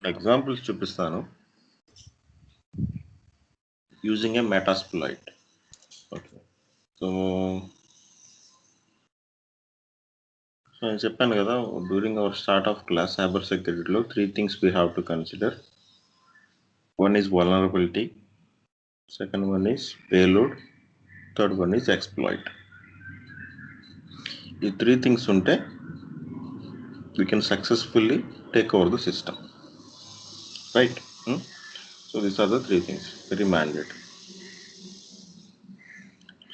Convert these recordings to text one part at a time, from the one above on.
Examples చూపిస్తాను using a metasploit. Okay. So నేను చెప్పాను కదా, during our start of class cyber సెక్యూరిటీలో 3 things we have to consider. One is vulnerability, second one is payload, third one is exploit. ఈ 3 things ఉంటే we can successfully take over the system, right? So these are the 3 things, very mandatory.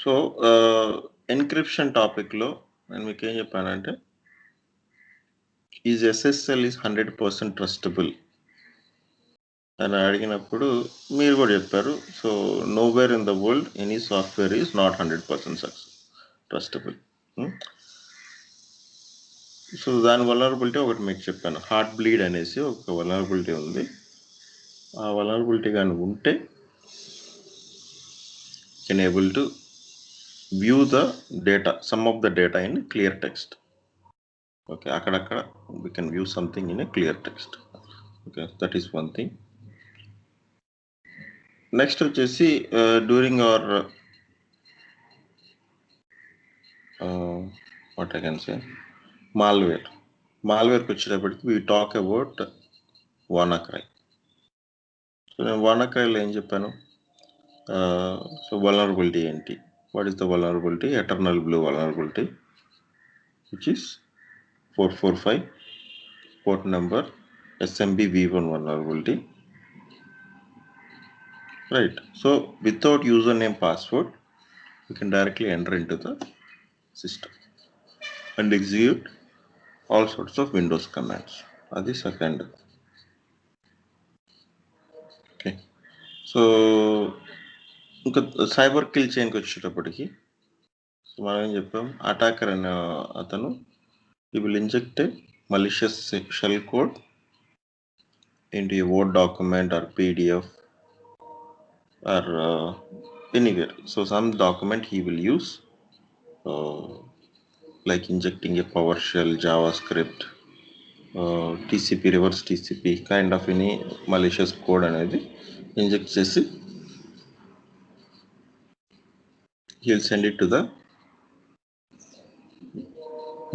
So encryption టాపిక్లో నేను మీకు ఏం చెప్పానంటే is SSL is 100% trustable అని అడిగినప్పుడు మీరు కూడా చెప్పారు. So nowhere in the world any software is not 100% trustable. So దాని వలనరబిలిటీ ఒకటి మీకు చెప్పాను, హార్ట్ బ్లీడ్ అనేసి ఒక వలనరబిలిటీ ఉంది. ఆ వలనరబిలిటీ కానీ ఉంటే can able to view the data, some of the data in clear text. Okay, అక్కడక్కడ we can view something in a clear text. Okay, that is one thing. Next వచ్చేసి during our what I can say, malware వచ్చేటప్పటికి we talk about WannaCry. So నేను WannaCryలో ఏం చెప్పాను, so vulnerability ఏంటి, what is the vulnerability, eternal blue vulnerability which is 445 port number SMB v1 vulnerability, right? So without username password you can directly enter into the system and execute all sorts of Windows commands. That is second. Okay. So ఇంకా cyber kill చైన్కి వచ్చేటప్పటికి మనం ఏం చెప్పాం, attacker అనే అతను he will inject a malicious shell code into a Word document or PDF or anywhere. So some document he will use like injecting a PowerShell, JavaScript, TCP, reverse TCP kind of any malicious code అనేది inject చేసి he'll send it to the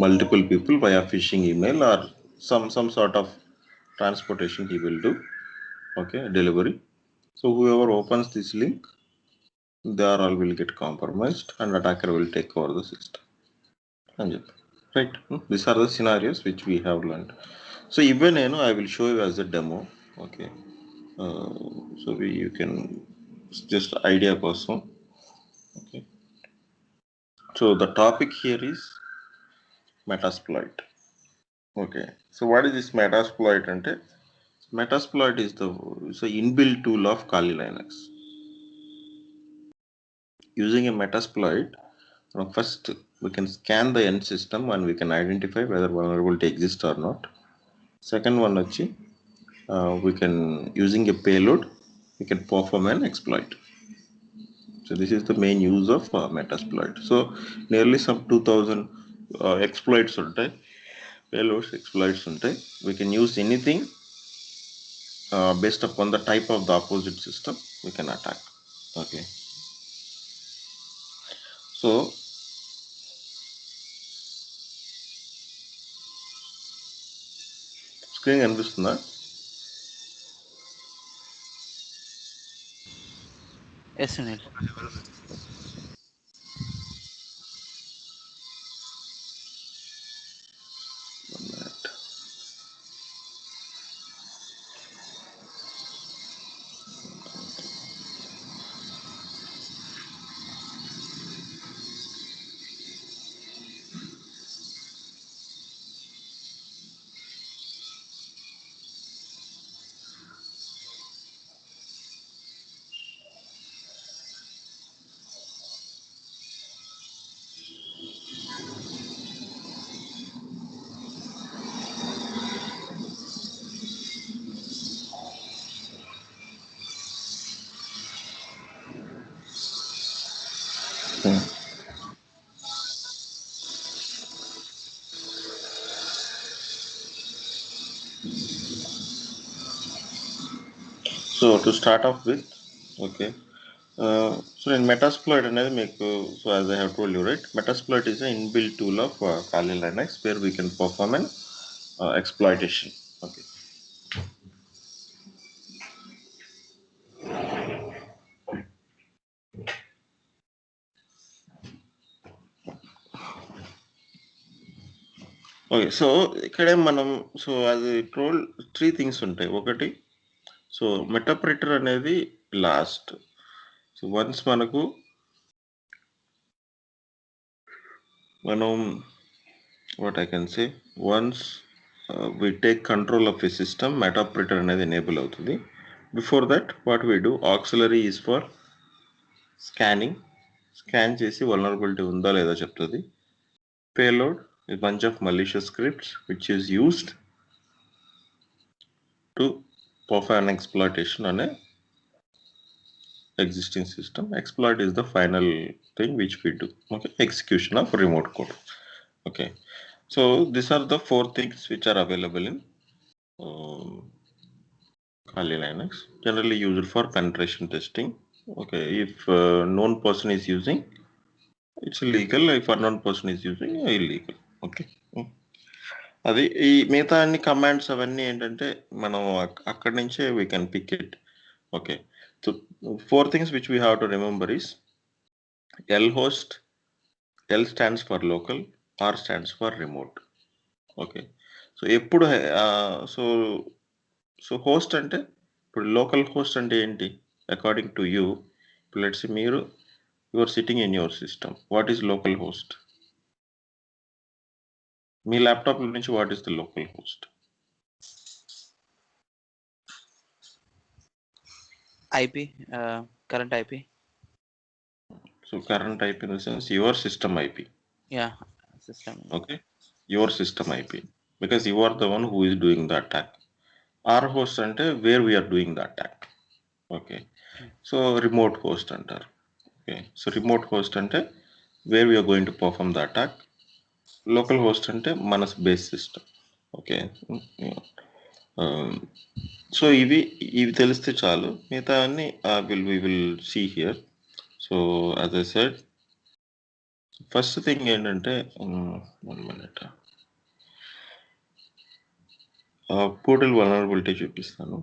multiple people via phishing email or some sort of transportation he will do. Okay, delivery. So whoever opens this link, they all will get compromised and attacker will take over the system. Right? These are the scenarios which we have learned. So even I will show you as a demo. Okay. So you can just idea కోసం. Okay. So the topic here is Metasploit. Okay. So what is this Metasploit ante? Metasploit is the inbuilt tool of Kali Linux. Using a Metasploit, first we can scan the end system and we can identify whether vulnerability exists or not. Second one వచ్చి we can, using a payload, we can perform an exploit. So this is the main use of Metasploit. So nearly some 2000 exploits ఉంటాయి, payloads, exploits ఉంటాయి. We can use anything based upon the type of the opposite system we can attack. Okay. So screen కనిపిస్తుందా? Yes Sunil. So to start off with, okay. So in Metasploit అనేది మీకు, so as I have told you, right, Metasploit is an inbuilt tool of Kali Linux where we can perform an exploitation. Okay. Okay. So ఇక్కడే మనం, so అది troll 3 things ఉంటాయి. ఒకటి, so meterpreter అనేది last. So once మనం what I can say, once we take control of a system, meterpreter అనేది enable అవుతుంది. Before that what we do, auxiliary is for scanning, scan చేసి vulnerability ఉందా లేదా చెప్తుంది. Payload is bunch of malicious scripts which is used to perform an exploitation on a existing system. Exploit is the final thing which we do. Okay, execution of remote code. Okay, so these are the 4 things which are available in Kali Linux, generally used for penetration testing. Okay, if known person is using, it's legal. If unknown person is using, illegal. Okay. అది ఈ మిగతా అన్ని commands అవన్నీ ఏంటంటే మనం అక్కడి నుంచే we can pick it. Okay, so 4 things which we have to remember is L host. L stands for local, R stands for remote. Okay, so ఎప్పుడు సో సో హోస్ట్ అంటే, ఇప్పుడు లోకల్ హోస్ట్ అంటే ఏంటి అకార్డింగ్ టు యూ? ఇప్పుడు let's మీరు are sitting in your system, what is local host? మీ laptop నుంచి what is the local host? IP, current IP. So current IP in the sense your system IP. Yeah, system. Okay, your system IP, because you are the one who is doing the attack. Our host ante where we are doing the attack. Okay, so remote host antaru. Okay, so remote host ante where we are going to perform the attack. Local host ante manas base system. Okay, so ఇవి తెలిస్తే చాలు, మిగతా అన్ని we will see here. So as I said, first thing ఏంటంటే, 1 minute, portal vulnerability చూపిస్తాను.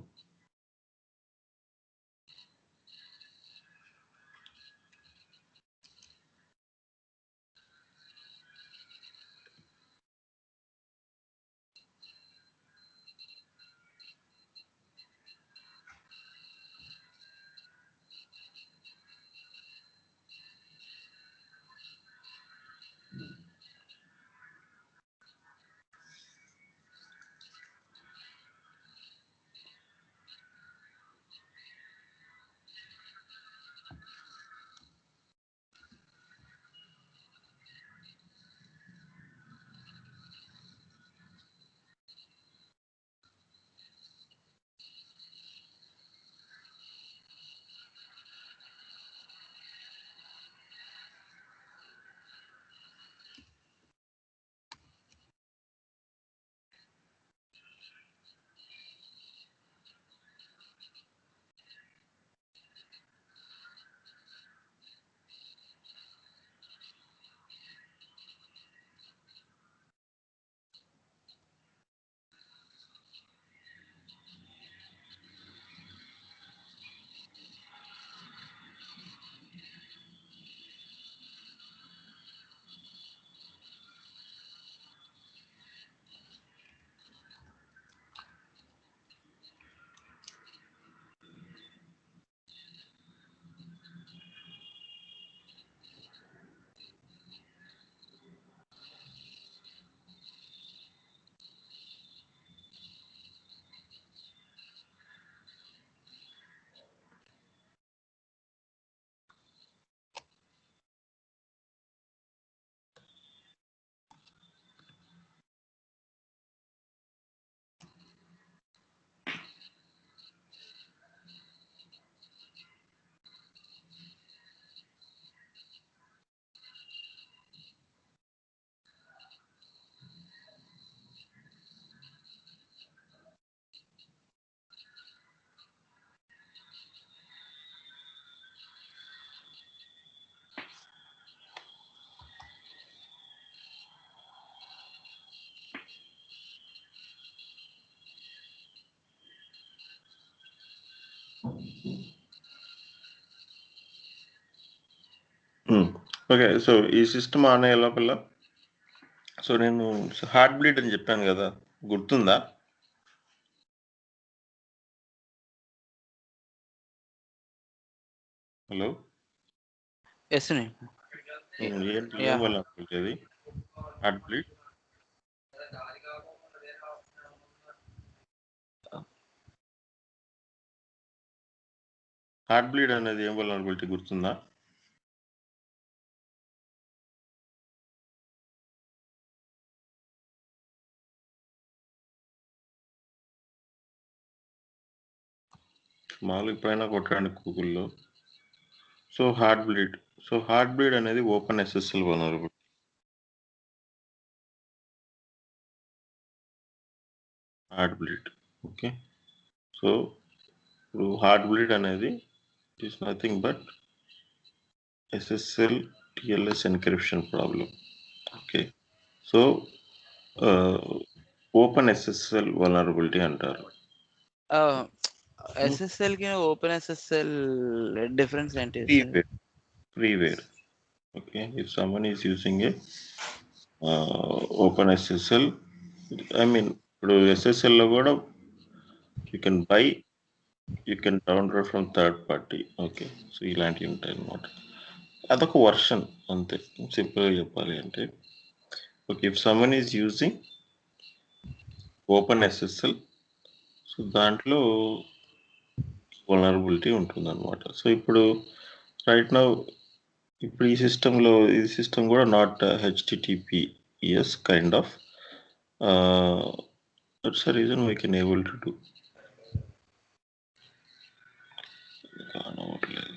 Okay. So, ఈ system on అయ్యే లోపల సో, నేను హార్ట్ బ్లీడ్ అని చెప్పాను కదా! గుర్తుందా? హలో! Yes, Sunil. ఏంటి ఏం Yeah. వల్ల అనుకుంటది? Heartbleed? హార్ట్ బ్లీడ్ అనేది ఏం వల్ల అనుకుంటే గుర్తుందా? మామూలుగా ఎప్పుడైనా కొట్టండి గూగుల్‌లో. So, Heartbleed. So, Heartbleed అనేది open SSL vulnerability. Heartbleed. Okay. So, ఇప్పుడు హార్ట్ బ్లీడ్ అనేది is nothing but SSL TLS encryption problem. Okay. So, open SSL vulnerability అంటారు. SSL కి ఓపెన్ SSL డిఫరెన్స్ ఏంటి? Freeware. Okay. If someone is using a open SSL, I mean, ఇప్పుడు SSL లో కూడా you can buy, you can download from third party. Okay. So ఇలాంటివి ఉంటాయి అన్నమాట. అదొక వర్షన్ అంతే, సింపుల్గా చెప్పాలి అంటే. Okay. If someone is using open SSL, so దాంట్లో వల్నరబిలిటీ ఉంటుంది అనమాట. సో ఇప్పుడు రైట్ నౌ ఇప్పుడు ఈ సిస్టమ్ కూడా not HTTPS kind of. That's the reason we can able to do. కానవట్లేదు.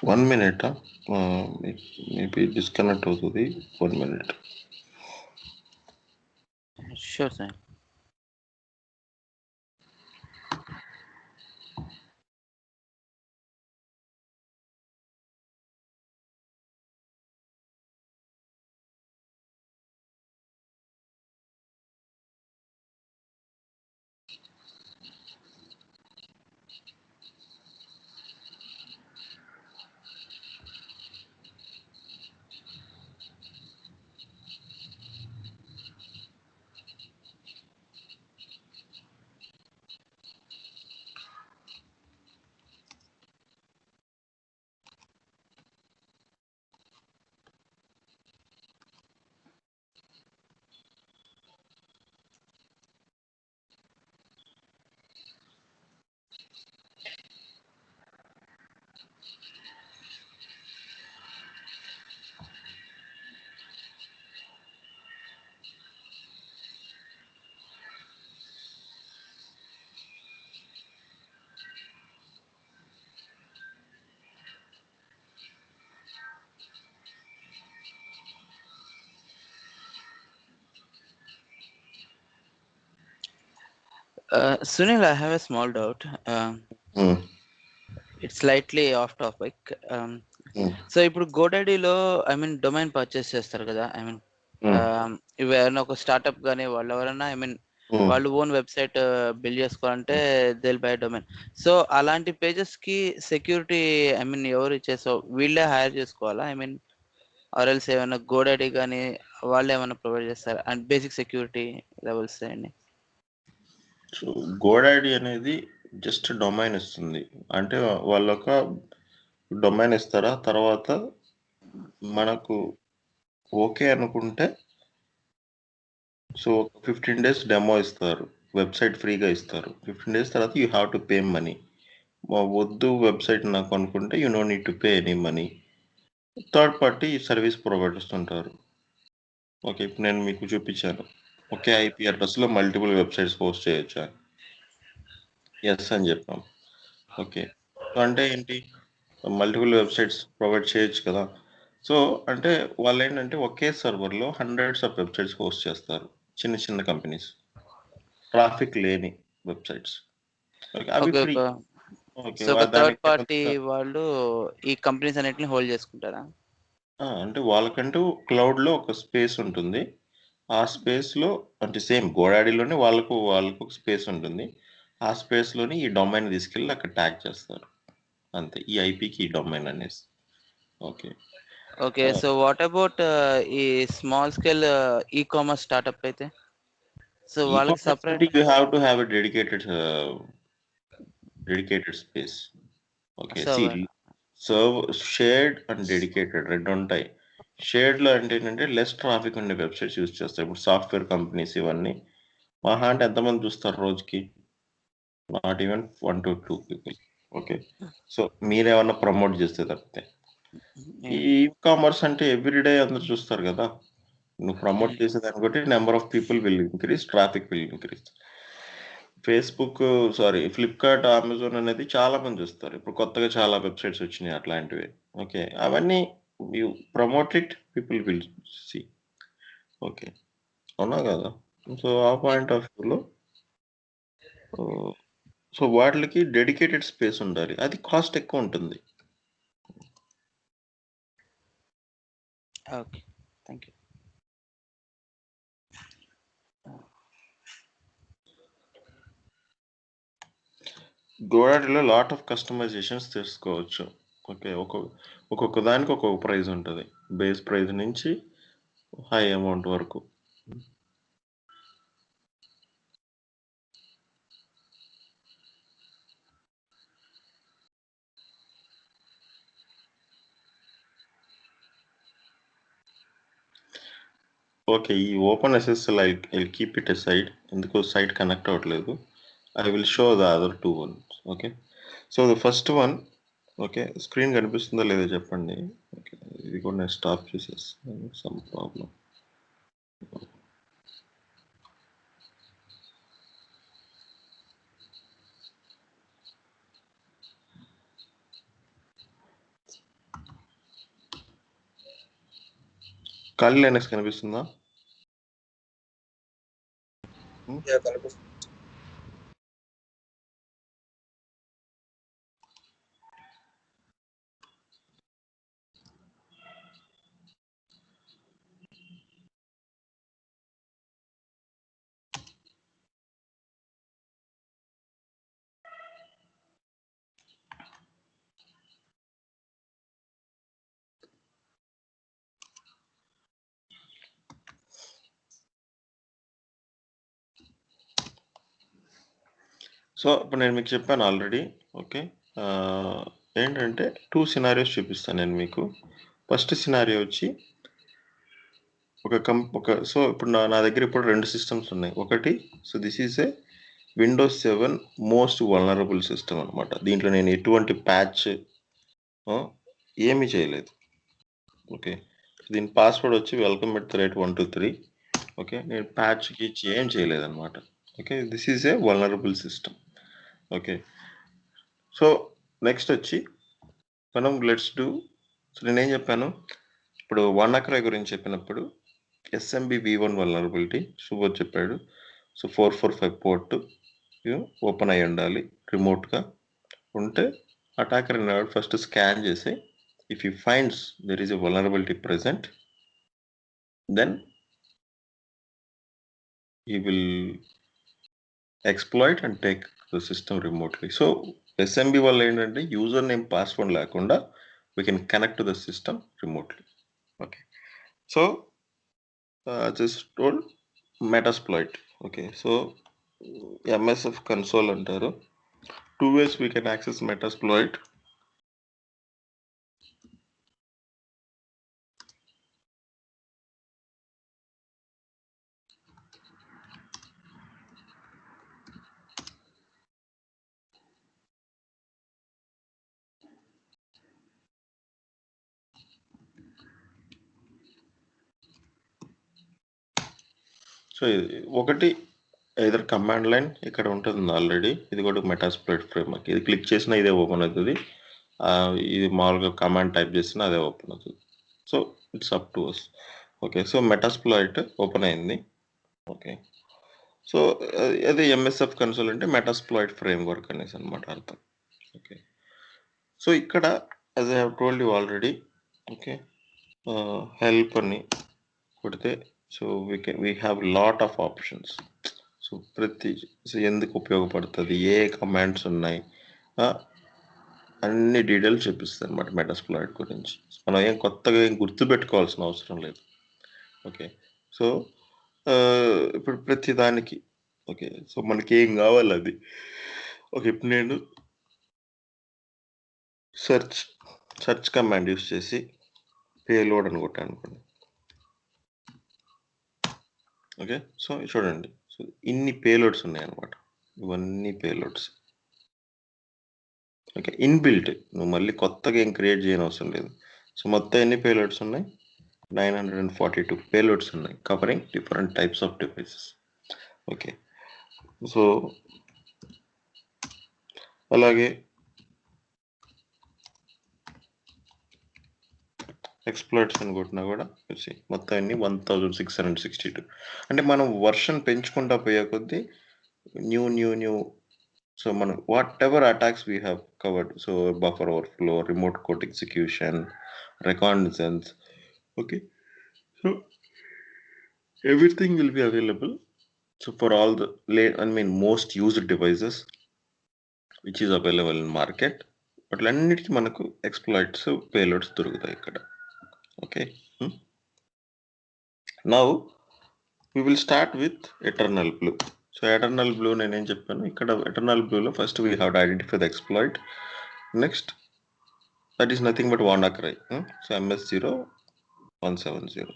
వన్ మినిట్, మేబీ డిస్కనెక్ట్ అవుతుంది. 1 minute. Sure, sir. Sunil, I have a small doubt. Hmm. It's slightly off topic. So ఇప్పుడు గోడాడీలో I mean domain purchase చేస్తారు కదా. I mean ఎవరైనా ఒక startup కానీ వాళ్ళు ఎవరైనా ఐ మీన్ వాళ్ళు ఓన్ వెబ్సైట్ బిల్డ్ చేసుకోవాలంటే దిల్ బై డొమైన్. సో అలాంటి పేజెస్ కి సెక్యూరిటీ ఐ మీన్ ఎవరు ఇచ్చేసో వీళ్ళే హైర్ చేసుకోవాలా? ఐ మీన్ ఆర్ఎల్స్ ఏమైనా గోడాడీ కానీ వాళ్ళు ఏమైనా ప్రొవైడ్ చేస్తారు అండ్ బేసిక్ సెక్యూరిటీ లెవెల్స్ అండి? సో గోడాడీ అనేది జస్ట్ డొమైన్ ఇస్తుంది. అంటే వాళ్ళొక డొమైన్ ఇస్తారా, తర్వాత మనకు ఓకే అనుకుంటే సో 15 days డెమో ఇస్తారు, వెబ్సైట్ ఫ్రీగా ఇస్తారు. 15 days తర్వాత you have to pay money. వద్దు వెబ్సైట్ నాకు అనుకుంటే you know need to pay any money. Third party service providers ఉంటారు. ఓకే, ఇప్పుడు నేను మీకు చూపించాను ఒకే ఐపీ అడ్రస్లో మల్టిపుల్ వెబ్సైట్స్ పోస్ట్ చేయొచ్చా, ఎస్ అని చెప్పాం. ఓకే, అంటే ఏంటి, మల్టిపుల్ వెబ్సైట్స్ ప్రొవైడ్ చేయొచ్చు కదా. సో అంటే వాళ్ళు ఏంటంటే ఒకే సర్వర్లో హండ్రెడ్స్ ఆఫ్ వెబ్సైట్స్ హోస్ట్ చేస్తారు, చిన్న చిన్న కంపెనీస్, ట్రాఫిక్ లేని వెబ్సైట్స్. అవి ఓకే. ఫ్రీ. ఓకే, సో ఒక థర్డ్ దానికి పార్టీ వాళ్ళు ఈ కంపెనీస్ అన్నిటిని హోల్డ్ చేసుకుంటారా? అంటే వాళ్ళకంటూ క్లౌడ్లో ఒక స్పేస్ ఉంటుంది. ఆ స్పేస్లో అంటే సేమ్ గోడాడీలోనే వాళ్ళకు ఒక స్పేస్ ఉంటుంది. ఆ స్పేస్లోని ఈ డొమైన్ తీసుకెళ్ళి అక్కడ ట్యాగ్ చేస్తారు అంతే, ఈ ఐపీకి ఈ డొమైన్ అనేసి. Okay. Okay. So what about ఈ small scale e-commerce startup అయితే? సో వాళ్ళకి E-commerce అంటే separate you have to have a dedicated space. Okay, server. Shared and dedicated రెండు ఉంటాయి. షేర్డ్లో అంటే ఏంటంటే లెస్ ట్రాఫిక్ ఉండే వెబ్సైట్స్ యూజ్ చేస్తాయి. ఇప్పుడు సాఫ్ట్వేర్ కంపెనీస్ ఇవన్నీ మహా అంటే ఎంతమంది చూస్తారు రోజుకి, not even 1 to 2 people. Okay, so మీరేమన్నా ప్రమోట్ చేస్తే తప్పితే. ఈ కామర్స్ అంటే ఎవ్రీడే అందరు చూస్తారు కదా, నువ్వు ప్రమోట్ చేసేదాన్ని బట్టి number of people will increase, traffic will increase. Facebook, sorry, Flipkart, Amazon అనేది చాలా మంది చూస్తారు. ఇప్పుడు కొత్తగా చాలా వెబ్సైట్స్ వచ్చినాయి అట్లాంటివి. ఓకే, అవన్నీ you promote it, people will see. Okay, అవునా కదా. సో ఆ పాయింట్ ఆఫ్ వ్యూలో సో వాటికి డెడికేటెడ్ స్పేస్ ఉండాలి, అది కాస్ట్ ఎక్కువ ఉంటుంది. Okay, thank you. గోడాడీలో లాట్ ఆఫ్ కస్టమైజేషన్స్ తీసుకోవచ్చు. ఓకే, ఒక్కొక్క దానికి ఒక్కొక్క ప్రైస్ ఉంటుంది, బేస్ ప్రైస్ నుంచి హై అమౌంట్ వరకు. ఓకే, ఈ open SSL I keep it a side, ఎందుకు సైట్ కనెక్ట్ అవ్వట్లేదు. I will show the other two ones. Okay, so the first one, okay, screen కనిపిస్తుందా లేదా చెప్పండి. ఓకే, ఇది కూడా నేను స్టాప్ చేసేస్తాను, సమ్ ప్రాబ్లం. ఖాళీ లైనక్స్ కనిపిస్తుందా? సో ఇప్పుడు నేను మీకు చెప్పాను ఆల్రెడీ. ఓకే, ఏంటంటే 2 సినారియోస్ చూపిస్తాను నేను మీకు. ఫస్ట్ సినారియో వచ్చి సో ఇప్పుడు నా దగ్గర ఇప్పుడు 2 సిస్టమ్స్ ఉన్నాయి. ఒకటి, so this is A Windows 7 most vulnerable system అనమాట. దీంట్లో నేను ఎటువంటి ప్యాచ్ ఏమీ చేయలేదు. ఓకే, దీని పాస్వర్డ్ వచ్చి welcome@123. ఓకే, నేను ప్యాచ్ గీచి ఏం చేయలేదన్నమాట. Okay, this is a vulnerable system. Okay, so next వచ్చి మనం లెట్స్ డూ. సో నేనేం చెప్పాను, ఇప్పుడు WannaCry గురించి చెప్పినప్పుడు SMB v1 వల్నరబిలిటీ సుబోధ్ చెప్పాడు. సో 445 పోర్ట్ ఓపెన్ అయి ఉండాలి, రిమోట్గా ఉంటే అటాకర్ అనేవాడు ఫస్ట్ స్కాన్ చేసి if he finds there is a vulnerability present, then he will exploit and take the system remotely. So SMB వల్ల ఏంటంటే యూజర్ నేమ్ పాస్వర్డ్ లేకుండా we can connect to the system remotely. Okay, so just told Metasploit. Okay, so MSF console అంటారు. Two ways we can access Metasploit. So ఒకటి either command line ఇక్కడ ఉంటుంది already, ఇది కూడా మెటాస్ప్లాయిట్ framework. ఇది click చేసినా ఇదే ఓపెన్ అవుతుంది, ఇది మామూలుగా కమాండ్ టైప్ చేసినా అదే ఓపెన్ అవుతుంది. So it's up to us. Okay, so Metasploit open అయింది. ఓకే, సో అది ఎంఎస్ఎఫ్ కన్సోల్ అంటే మెటాస్ప్లాయిట్ ఫ్రేమ్వర్క్ అనేసి అనమాట అర్థం. ఓకే, సో ఇక్కడ as I have told you already, okay, help అని కొడితే so we have lot of options. So ప్రతి ఎందుకు ఉపయోగపడుతుంది, ఏ కమాండ్స్ ఉన్నాయి, అన్ని డీటెయిల్స్ చూపిస్తాయి అనమాట మెటాస్ప్లాయిట్ గురించి. మనం ఏం కొత్తగా ఏం గుర్తుపెట్టుకోవాల్సిన అవసరం లేదు. ఓకే, సో ఇప్పుడు ప్రతి దానికి ఓకే, సో మనకి ఏం కావాలి అది. ఓకే, ఇప్పుడు నేను సెర్చ్ కమాండ్ యూస్ చేసి పేలోడ్ అని కొట్టాను అనుకోండి. ఓకే, సో చూడండి, సో ఇన్ని పేలోడ్స్ ఉన్నాయి అనమాట, ఇవన్నీ పేలోడ్స్. ఓకే, ఇన్బిల్ట్, నువ్వు మళ్ళీ కొత్తగా ఏం క్రియేట్ చేయని అవసరం లేదు. సో మొత్తం ఎన్ని పేలోడ్స్ ఉన్నాయి, 942 పేలోడ్స్ ఉన్నాయి, covering different types of devices. Okay, so అలాగే ఎక్స్ప్లాయిట్స్ అని కొట్టినా కూడా మొత్తం అన్ని 1662. అంటే మనం వర్షన్ పెంచుకుంటా పోయే కొద్దీ న్యూ సో మనం what ever attacks we have covered, so buffer overflow, remote code execution, reconnaissance, okay, so everything will be available. So for all the most used devices which is available in market, but అన్నిటికీ మనకు exploits payloads దొరుకుతాయి ఇక్కడ. Okay, now we will start with Eternal Blue. So Eternal Blue నేనేం చెప్పాను ఇక్కడ, Eternal Blue లో first we have to identify the exploit. Next, that is nothing but WannaCry. So MS0170.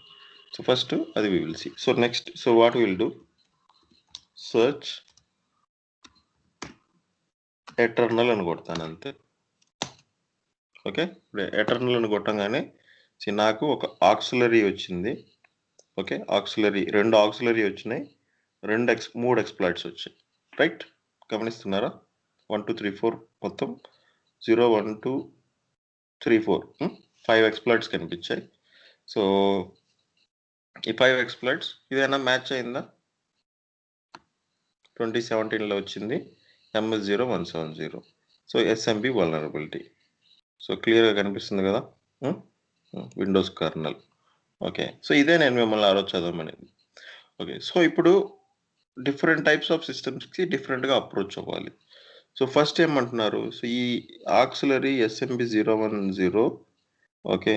So first అది we will see. So next, so what we will do, search Eternal అని కొడతాను అంతే. Okay, Eternal అని కొట్టంగానే నాకు ఒక auxiliary వచ్చింది. Okay, auxiliary, 2 auxiliary వచ్చినాయి, 3 exploits వచ్చాయి. రైట్, గమనిస్తున్నారా? 1 2 3 4 మొత్తం 0 1 2 3 4 5 ఎక్స్ప్లాయిట్స్ కనిపించాయి. సో ఈ 5 ఎక్స్ప్లాయిట్స్ ఇదైనా మ్యాచ్ అయిందా? 2017లో వచ్చింది MS0170. So SMB vulnerability. So క్లియర్గా కనిపిస్తుంది కదా, విండోస్ కర్నల్. ఓకే, సో ఇదే నేను మిమ్మల్ని ఆ రోజు చదవమనేది. ఓకే, సో ఇప్పుడు డిఫరెంట్ టైప్స్ ఆఫ్ సిస్టమ్స్కి డిఫరెంట్గా అప్రోచ్ అవ్వాలి. సో ఫస్ట్ ఏమంటున్నారు, సో ఈ ఆక్సిలరీ SMB010, ఓకే,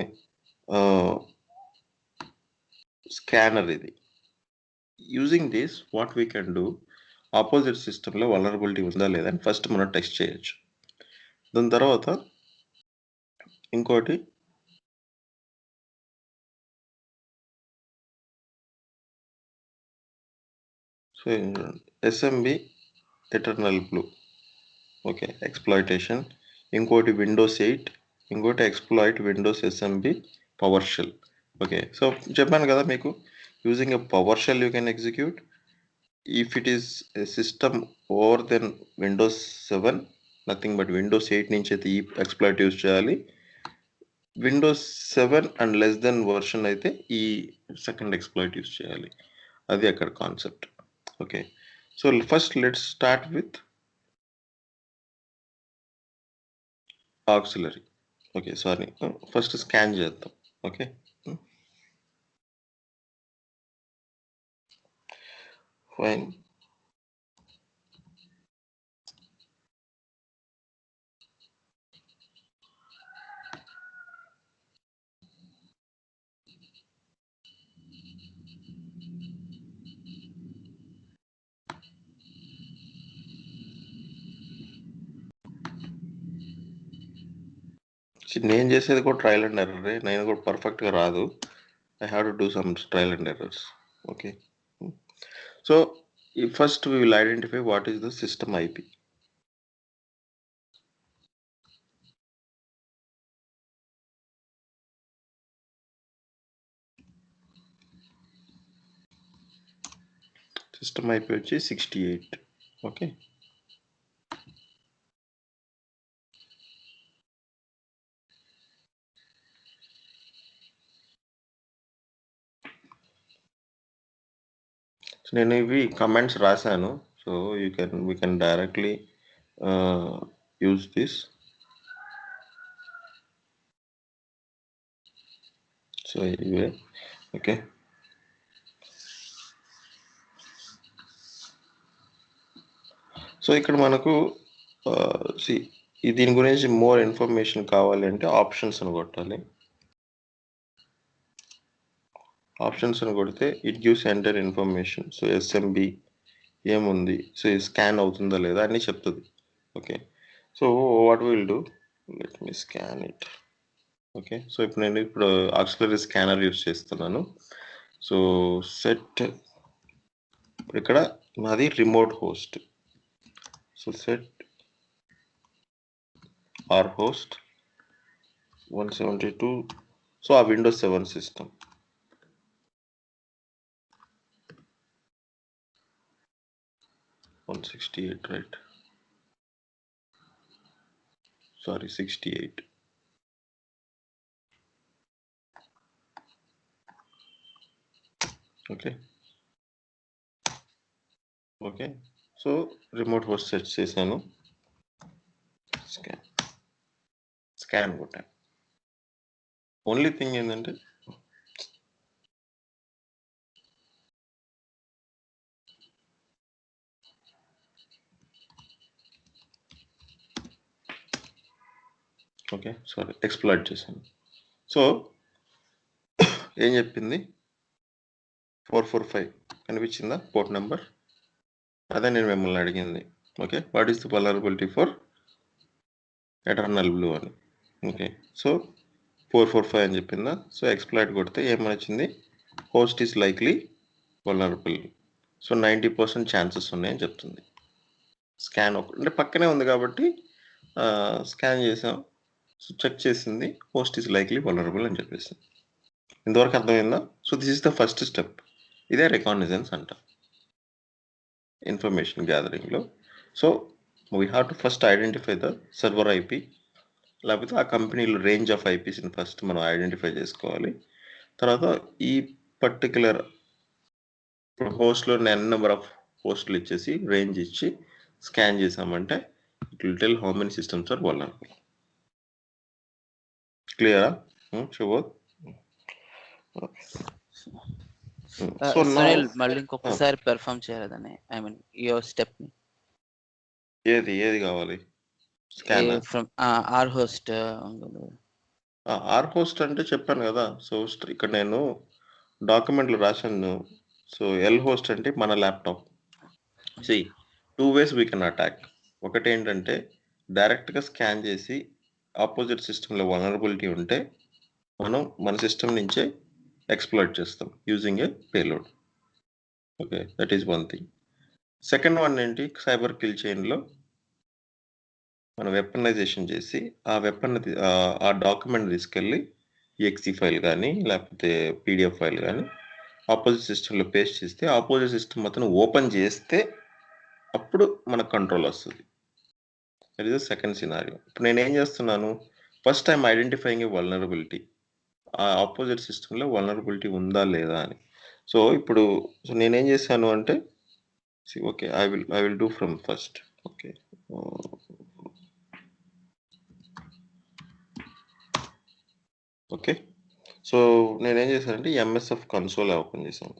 స్కానర్ ఇది. Using this what we can do, opposite సిస్టంలో వల్నరబిలిటీ ఉందా లేదా అని ఫస్ట్ మనం టెస్ట్ చేయొచ్చు. దాని తర్వాత ఇంకోటి so SMB Eternal Blue, okay, exploitation. ఇంకోటి విండోస్ 8, ఇంకోటి exploit Windows SMB PowerShell. Okay, so చెప్పాను కదా మీకు, using a PowerShell you can execute. If it is a system over than Windows 7, nothing but Windows 8 నుంచి అయితే ఈ exploit use చేయాలి. Windows 7 and less than version అయితే ఈ second exploit use చేయాలి. అది అక్కడ concept. Okay, so first let's start with auxiliary. Okay, sorry, first scan చేద్దాం. Okay, fine. నేను చేసేది కూడా ట్రయల్ అండ్ ఎర్రర్. నేను కూడా పర్ఫెక్ట్గా రాదు. I have to do some trial and errors. Okay. So first we will identify what is the system IP. System IP వచ్చి 68. Okay. So నేను ఇవి కమెంట్స్ రాశాను. So we can directly use this. So ఇవే. Okay. So ఇక్కడ మనకు దీని గురించి more information కావాలి అంటే ఆప్షన్స్ అని కొట్టాలి. ఆప్షన్స్ అని కొడితే it gives enter information. So SMB ఏముంది, సో స్కాన్ అవుతుందా లేదా అని చెప్తుంది. Okay, so what will do, let me scan it. Okay, so నేను ఇప్పుడు ఆక్సిలరీ స్కానర్ యూస్ చేస్తున్నాను. సో సెట్ ఇక్కడ నాది remote host. So set R host 172. So ఆ Windows 7 system. $168, right? Sorry, 68. Okay. Okay. So remote host set చేశాను. Scan కొట్టాను. Only thing ఏంటంటే okay, sorry, exploit చేశాను. సో ఏం చెప్పింది, 445 కనిపించిందా పోర్ట్ నెంబర్? అదే నేను మిమ్మల్ని అడిగింది. Okay, what is the vulnerability for EternalBlue అని. ఓకే, సో 445 అని చెప్పిందా. సో ఎక్స్ప్లాయిట్ కొడితే ఏమొచ్చింది, host is likely vulnerable. So 90% chances ఉన్నాయని చెప్తుంది. స్కాన్ అంటే పక్కనే ఉంది కాబట్టి స్కాన్ చేసాం, సో చెక్ చేసింది, హోస్ట్ ఈస్ లైక్లీ వల్నరబుల్ అని చెప్పేసి. ఇంతవరకు అర్థమైందా? So this is the first step. ఇదే రికాగ్నిజెన్స్ అంట ఇన్ఫర్మేషన్ గ్యాదరింగ్లో. So we have to first identify the server IP, లేకపోతే ఆ కంపెనీలో రేంజ్ ఆఫ్ ఐపీస్ని ఫస్ట్ మనం ఐడెంటిఫై చేసుకోవాలి. తర్వాత ఈ పర్టికులర్ హోస్ట్లో n నెంబర్ ఆఫ్ హోస్ట్లు ఇచ్చేసి రేంజ్ ఇచ్చి స్కాన్ చేసామంటే it will tell how many systems are vulnerable. క్లియరా శుభోద్? సో సునీల్ మళ్ళీ ఇంకొకసారి పెర్ఫామ్ చేయలేదని, ఐ మీన్ ఈ స్టెప్ ని. ఏది కావాలి? Scan from R host. R host అంటే చెప్పాను కదా. సో ఇక్కడ నేను డాక్యుమెంట్లో రాశాను. సో ఎల్ హోస్ట్ అంటే మన laptop. See 2 ways we can attack. ఒకటి ఏంటంటే డైరెక్ట్గా స్కాన్ చేసి ఆపోజిట్ సిస్టంలో వల్నరబిలిటీ ఉంటే మనం మన సిస్టమ్ నుంచే ఎక్స్ప్లాయిట్ చేస్తాం using a payload. Okay, that is one thing. Second one ఏంటి, సైబర్ కిల్ చైన్లో మనం వెపనైజేషన్ చేసి ఆ డాక్యుమెంట్ తీసుకెళ్ళి ఎక్సీ ఫైల్ కానీ లేకపోతే పీడిఎఫ్ ఫైల్ కానీ ఆపోజిట్ సిస్టంలో పేస్ట్ చేస్తే ఆపోజిట్ సిస్టమ్ మొత్తం ఓపెన్ చేస్తే అప్పుడు మనకు కంట్రోల్ వస్తుంది. That is the second scenario. ఇప్పుడు నేను ఏం చేస్తున్నాను, first time identifying a vulnerability, ఆ ఆపోజిట్ సిస్టంలో వల్నరబిలిటీ ఉందా లేదా అని. సో ఇప్పుడు నేనేం చేశాను అంటే, okay, I will do from first. Okay, okay. So నేనేం చేశానంటే ఎంఎస్ఎఫ్ కన్సోల్ ఓపెన్ చేశాను.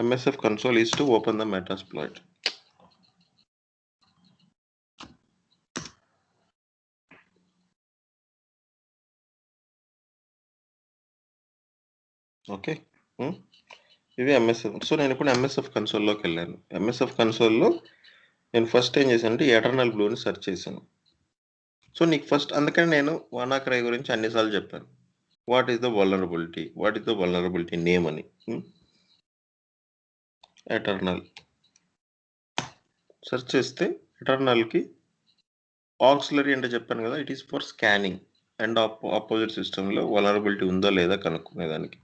MSF console is to open the Metasploit. Okay. ఇది ఎంఎస్ఎఫ్. సో నేను ఇప్పుడు ఎంఎస్ఎఫ్ కన్సోల్లోకి వెళ్ళాను. ఎంఎస్ఎఫ్ కన్సోల్లో నేను ఫస్ట్ ఏం చేశానంటే ఎటర్నల్ బ్లూని సెర్చ్ చేశాను. సో నీకు ఫస్ట్ అందుకని నేను వానాక్రై గురించి అన్నిసార్లు చెప్పాను. What is the vulnerability name అని. ఎటర్నల్ సెర్చ్ చేస్తే ఎటర్నల్కి ఆక్సిలరీ అంటే చెప్పాను కదా, it is for scanning and opposite సిస్టంలో వల్నరబిలిటీ ఉందా లేదా కనుక్కునేదానికి.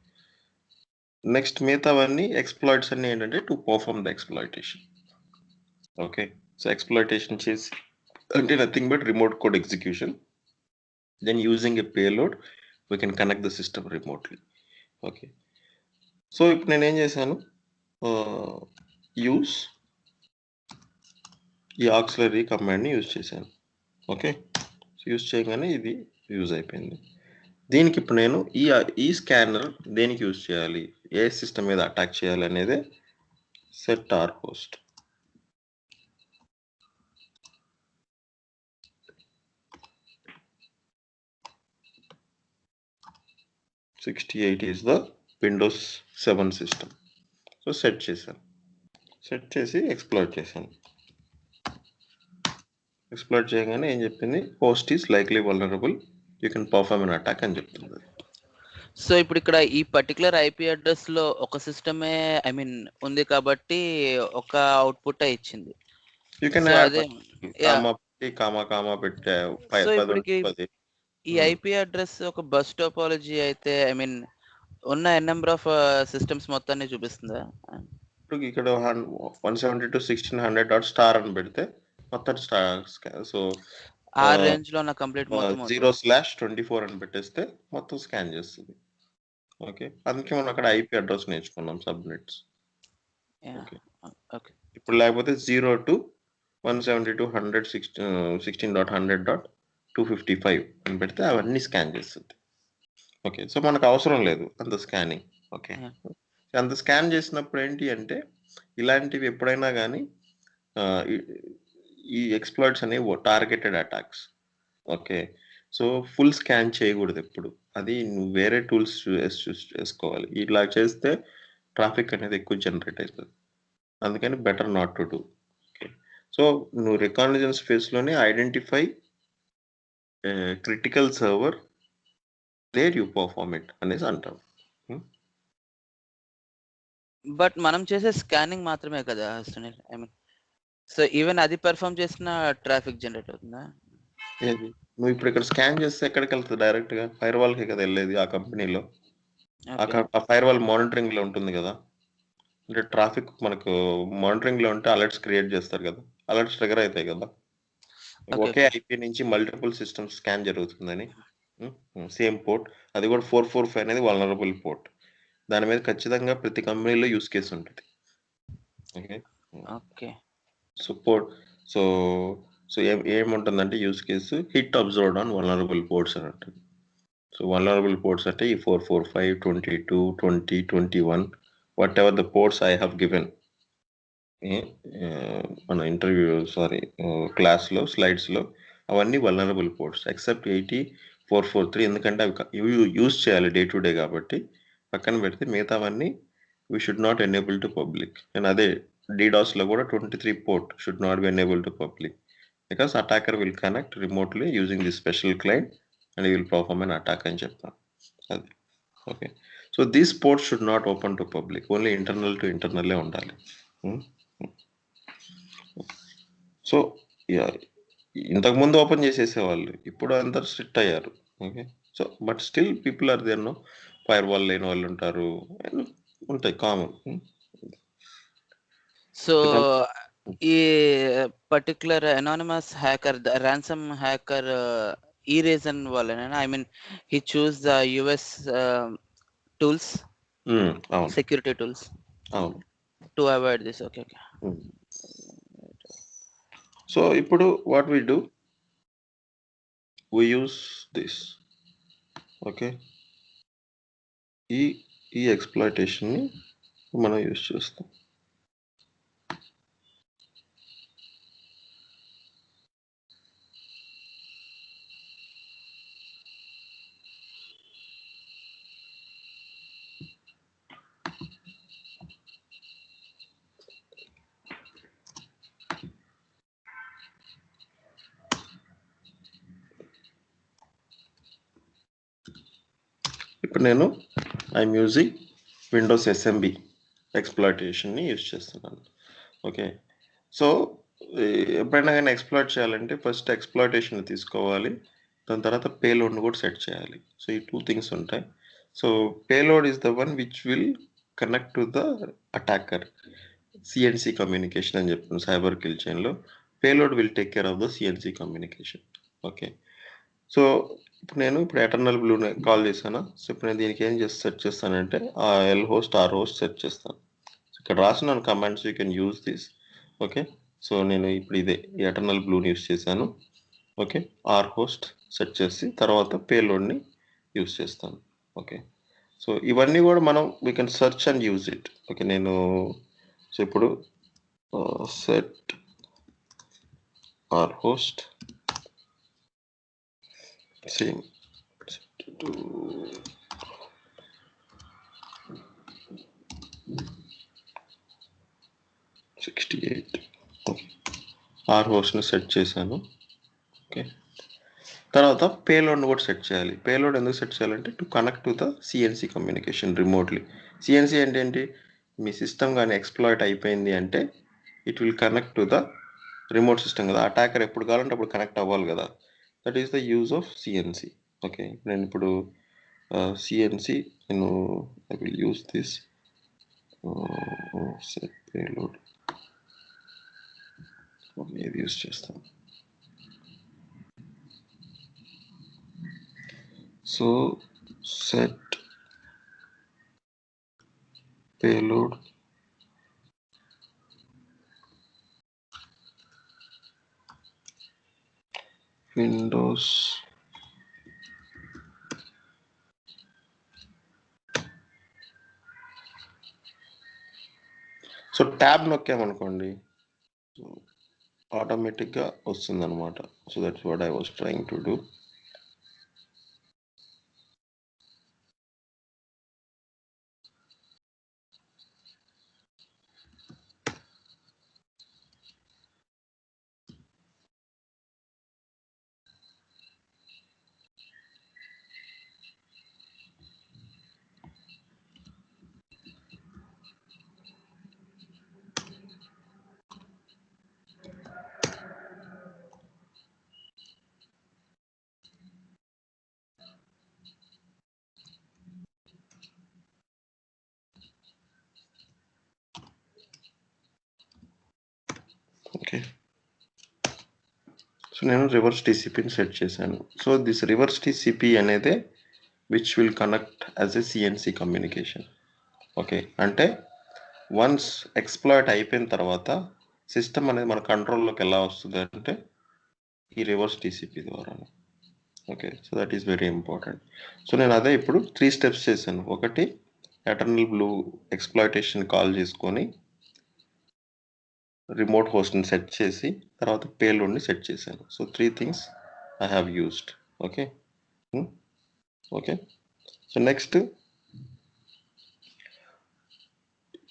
నెక్స్ట్ మిగతావన్నీ ఎక్స్ప్లాయిట్స్ అన్ని ఏంటంటే to perform the exploitation. Okay. So exploitation చేసి అంటే nothing but remote code execution. Then using a payload, we can connect the system remotely. Okay. So ఇప్పుడు నేను ఏం చేశాను, యూస్ ఈ ఆక్సిలరీ కమాండ్ని యూజ్ చేశాను. ఓకే. సో యూజ్ చేయగానే ఇది యూజ్ అయిపోయింది. దీనికి ఇప్పుడు నేను ఈ స్కానర్ దేనికి యూజ్ చేయాలి, ఏ సిస్టమ్ మీద అటాక్ చేయాలి అనేది set R host. .68 is the Windows 7 system. So set చేశాను. సెట్ చేసి ఎక్స్ప్లోర్ చేశాను. ఎక్స్ప్లోర్ చేయగానే ఏం చెప్పింది, host is likely vulnerable, you can perform an attack అని చెప్తుంది. సో ఇప్పుడు ఇక్కడ ఈ పర్టికులర్ ఐపీ అడ్రస్ లో ఒక సిస్టమే ఐ మీన్ ఉంది కాబట్టి ఒక అవుట్పుట్ ఇచ్చింది. యూ కెన్ సో యాడ్ అదే కామా పెట్టే సో ఇప్పుడు 10. ఈ ఐపీ అడ్రస్ ఒక బస్ టోపాలజీ అయితే ఐ మీన్ ఉన్న నెంబర్ ఆఫ్ సిస్టమ్స్ మొత్తాన్ని చూపిస్తుందా? ఇప్పుడు ఇక్కడ 172.1600.* అని పెడితే మొత్తం సో ఆ రేంజ్ లో నా కంప్లీట్ మొత్తం 0/24 అని పెట్టేస్తే మొత్తం స్కాన్ చేస్తుంది. ఓకే. అందుకే మనం అక్కడ ఐపీ అడ్రస్ నేర్చుకున్నాం, సబ్నెట్స్. ఓకే. ఇప్పుడు లేకపోతే 0 to 172.16.100.255 అని పెడితే అవన్నీ స్కాన్ చేస్తుంది. ఓకే. సో మనకు అవసరం లేదు అంత స్కానింగ్. ఓకే. అంత స్కాన్ చేసినప్పుడు ఏంటి అంటే ఇలాంటివి ఎప్పుడైనా కానీ ఈ ఎక్స్ప్లాయిట్స్ అనేవి targeted attacks. Okay. So full scan చేయకూడదు ఎప్పుడు, అది నువ్వు వేరే టూల్స్ చేసుకోవాలి. ఇట్లా చేస్తే ట్రాఫిక్ అనేది ఎక్కువ జనరేట్ అవుతుంది. అందుకని better not to do. Okay. So నువ్వు రికాగ్నిజన్స్ ఫేస్లోనే identify critical server there you perform it అనేసి అంటాం. బట్ మనం చేసే స్కానింగ్ మాత్రమే కదా Sunil, I mean so even అది పెర్ఫార్మ్ చేసిన ట్రాఫిక్ జనరేట్ అవుతుందా? ఏది నువ్వు ఇప్పుడు ఇక్కడ స్కాన్ చేస్తే ఎక్కడికి వెళ్తుంది, డైరెక్ట్ గా ఫైర్ వాల్ కి కదా వెళ్ళేది. ఆ కంపెనీలో ఆ ఫైర్ వాల్ మానిటరింగ్ లో ఉంటుంది కదా, అంటే ట్రాఫిక్ మనకు మానిటరింగ్ లో ఉంటే అలర్ట్స్ క్రియేట్ చేస్తారు కదా, అలర్ట్స్ ట్రిగర్ అవుతాయి కదా. ఒకే ఐపీ నుంచి మల్టిపుల్ సిస్టమ్స్ స్కాన్ జరుగుతుందని. సేమ్ పోర్ట్, అది కూడా 445 అనేది వల్నరబుల్ పోర్ట్. దాని మీద ఖచ్చితంగా ప్రతి కంపెనీలో యూస్ కేసు ఉంటుంది. ఓకే. సో ఏముంటుందంటే use case hit observed on vulnerable ports అని ఉంటుంది. సో వల్నరబుల్ పోర్ట్స్ అంటే ఈ 445, 22, 20, 21 what ever the ports I have given మన క్లాస్లో స్లైడ్స్లో అవన్నీ వల్నరబుల్ పోర్ట్స్ ఎక్సెప్ట్ 80.443, ఎందుకంటే అవి యూజ్ చేయాలి డే టు డే కాబట్టి పక్కన పెడితే మిగతావన్నీ we should not enable to public. And అదే DDoSలో కూడా 23 port should not be enable to public because attacker will connect remotely using the special client and will perform an attack అని చెప్తాను. అది okay. So these ports should not open to public, only internal to ఇంటర్నల్లే ఉండాలి. So ఇంతకుముందు open చేసేసేవాళ్ళు, ఇప్పుడు అందరు strict అయ్యారు. Okay. So but still people are there, no fire wall లేని వాళ్ళు ఉంటారు, ఉంటాయి కామన్. సో ఈ particular anonymous hacker, ransom hacker ఈ రీజన్ వల్లనేనా, I mean he chooses the US tools, security tools to avoid this. Okay. So ఇప్పుడు what we do, we use this okay, ఈ ఎక్స్‌ప్లాయిటేషన్‌ని మనం యూజ్ చేస్తాం. ఇప్పుడు నేను ఐఎమ్ యూజింగ్ విండోస్ ఎస్ఎంబి ఎక్స్‌ప్లాయిటేషన్‌ని యూజ్ చేస్తున్నాను. ఓకే, సో ఎప్పుడైనా కానీ ఎక్స్‌ప్లాయిట్ చేయాలంటే ఫస్ట్ ఎక్స్‌ప్లాయిటేషన్ తీసుకోవాలి. దాని తర్వాత పేలోడ్‌ని కూడా సెట్ చేయాలి. సో ఈ 2 థింగ్స్ ఉంటాయి. So payload is the one which will connect to the attacker. CNC communication అని చెప్తున్నాను సైబర్ కిల్ చైన్లో. Payload will take care of the CNC communication. Okay, so ఇప్పుడు ఎటర్నల్ బ్లూని కాల్ చేశాను. సో ఇప్పుడు నేను దీనికి ఏం చేసి సెట్ చేస్తానంటే ఆ L host R host set చేస్తాను. ఇక్కడ రాసిన commands you can use this. Okay, so నేను ఇప్పుడు ఇదే ఎటర్నల్ బ్లూని యూజ్ చేశాను. ఓకే, ఆర్ హోస్ట్ సెట్ చేసి తర్వాత పేలోడ్ని యూజ్ చేస్తాను. ఓకే, సో ఇవన్నీ కూడా మనం we can search and use it. Okay, నేను సో ఇప్పుడు set R host same to 68 R హోస్ట్ని సెట్ చేశాను. ఓకే, తర్వాత పేలోడ్ని కూడా సెట్ చేయాలి. పేలోడ్ ఎందుకు సెట్ చేయాలంటే to connect to the CNC communication remotely. CNC అంటే ఏంటి? మీ సిస్టమ్ కానీ ఎక్స్‌ప్లాయిట్ అయిపోయింది అంటే it will connect to the remote system కదా. అటాకర్ ఎప్పుడు కావాలంటే అప్పుడు కనెక్ట్ అవ్వాలి కదా. That is the use of CNC. Okay, నేను ఇప్పుడు సిఎన్సి నేను I will use this set payload ఇది యూజ్ చేస్తాను. So set payload Windows so tab నొక్కామనుకోండి ఆటోమేటిక్గా వస్తుంది అనమాట. So that's what I was trying to do. Okay, so నేను రివర్స్ టీసీపీని సెట్ చేశాను. సో దిస్ రివర్స్ టీసీపీ అనేది which will connect as a CNC communication. Okay, అంటే వన్స్ ఎక్స్‌ప్లాయిట్ అయిపోయిన తర్వాత సిస్టమ్ అనేది మన కంట్రోల్లోకి ఎలా వస్తుంది అంటే ఈ రివర్స్ టీసీపీ ద్వారా. Okay, so that is very important. So నేను అదే ఇప్పుడు 3 స్టెప్స్ చేశాను. ఒకటి ఎటర్నల్ బ్లూ ఎక్స్‌ప్లాయిటేషన్ కాల్ చేసుకొని రిమోట్ హోస్ట్ని సెట్ చేసి తర్వాత పేలోడ్ని సెట్ చేశాను. So 3 things I have used. Okay, okay, so next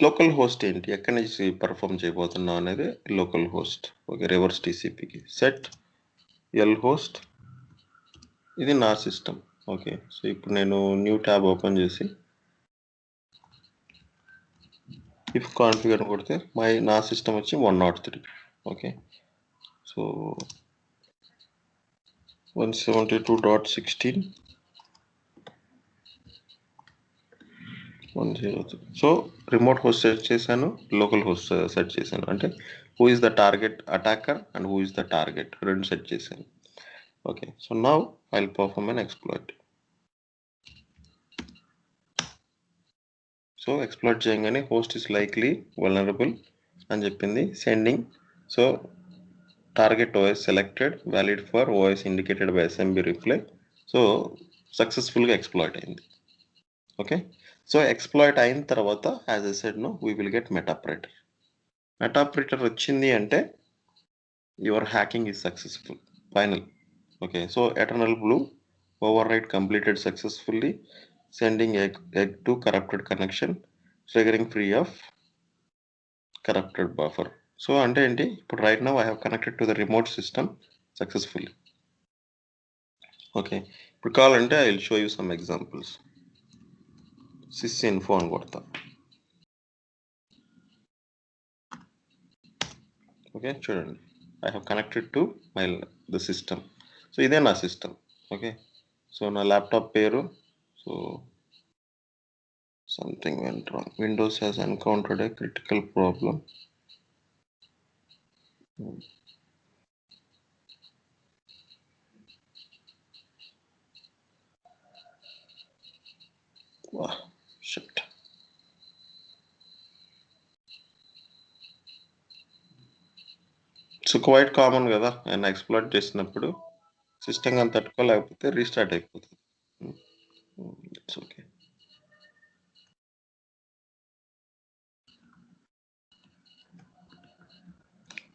local host ఏంటి, ఎక్కడి నుంచి పర్ఫామ్ చేయబోతున్నాం అనేది లోకల్ హోస్ట్. ఓకే, రివర్స్ టీసీపీకి సెట్ ఎల్ హోస్ట్, ఇది నా సిస్టమ్. ఓకే, సో ఇప్పుడు నేను న్యూ ట్యాబ్ ఓపెన్ చేసి ఇఫ్ కాన్ఫిగర్ కొడితే నా సిస్టమ్ వచ్చి 103. Okay, so 172.16 103. So remote host set చేశాను, లోకల్ హోస్ట్ సెట్ చేశాను. అంటే who is the target attacker and who is the target రెండు సెట్ చేశాను. Okay, so now I will perform an exploit. So exploit చేయగానే host is likely vulnerable అని చెప్పింది. Sending, so target OS selected, valid for OS indicated by SMB reply. So సక్సెస్ఫుల్గా exploit అయింది. Okay, so exploit అయిన తర్వాత as I said no we will get meterpreter. Meterpreter వచ్చింది అంటే your hacking is successful final. Okay, so EternalBlue override completed successfully, sending egg to corrupted connection, triggering free of corrupted buffer. So అంటే ఏంటి, ఇప్పుడు right now I have connected to the remote system successfully. Okay, ఇప్పుడు కావాలంటే I will show you some examples. Sysinfo అని కొడతా. Okay, చూడండి, I have connected to my the system. So ఇదే నా సిస్టమ్. ఓకే, సో నా laptop పేరు, so something went wrong. Windows has encountered a critical problem. Wow, shit. So quite common కదా, నేను explore చేసినప్పుడు సిస్టమ్ కానీ తట్టుకోలేకపోతే రీస్టార్ట్ అయిపోతుంది. It's okay.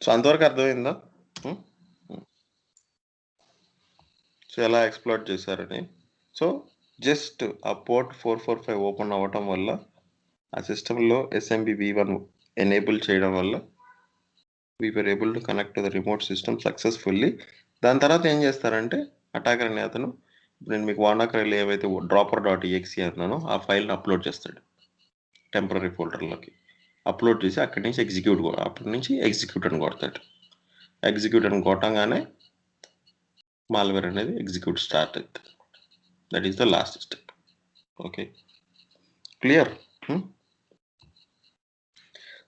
సో అంతవరకు అర్థమైందా? సో ఎలా ఎక్స్ప్లోర్ చేశారని. సో జస్ట్ ఆ పోర్ట్ 445 ఓపెన్ అవ్వటం వల్ల ఆ సిస్టంలో SMB v1 ఎనేబుల్ చేయడం వల్ల we were able to connect to the remote system successfully. దాని తర్వాత ఏం చేస్తారంటే అటాకర్ అనే అతను, నేను మీకు వానాకరీలో ఏవైతే dropper.exe అన్నానో ఆ ఫైల్ని అప్లోడ్ చేస్తాడు టెంపరీ ఫోల్డర్లోకి. అప్లోడ్ చేసి అక్కడి నుంచి ఎగ్జిక్యూట్ అని కొడతాడు. ఎగ్జిక్యూట్ అని కొట్టంగానే మాల్వేర్ అనేది ఎగ్జిక్యూట్ స్టార్ట్ అవుతుంది. That is the last step. Okay, clear?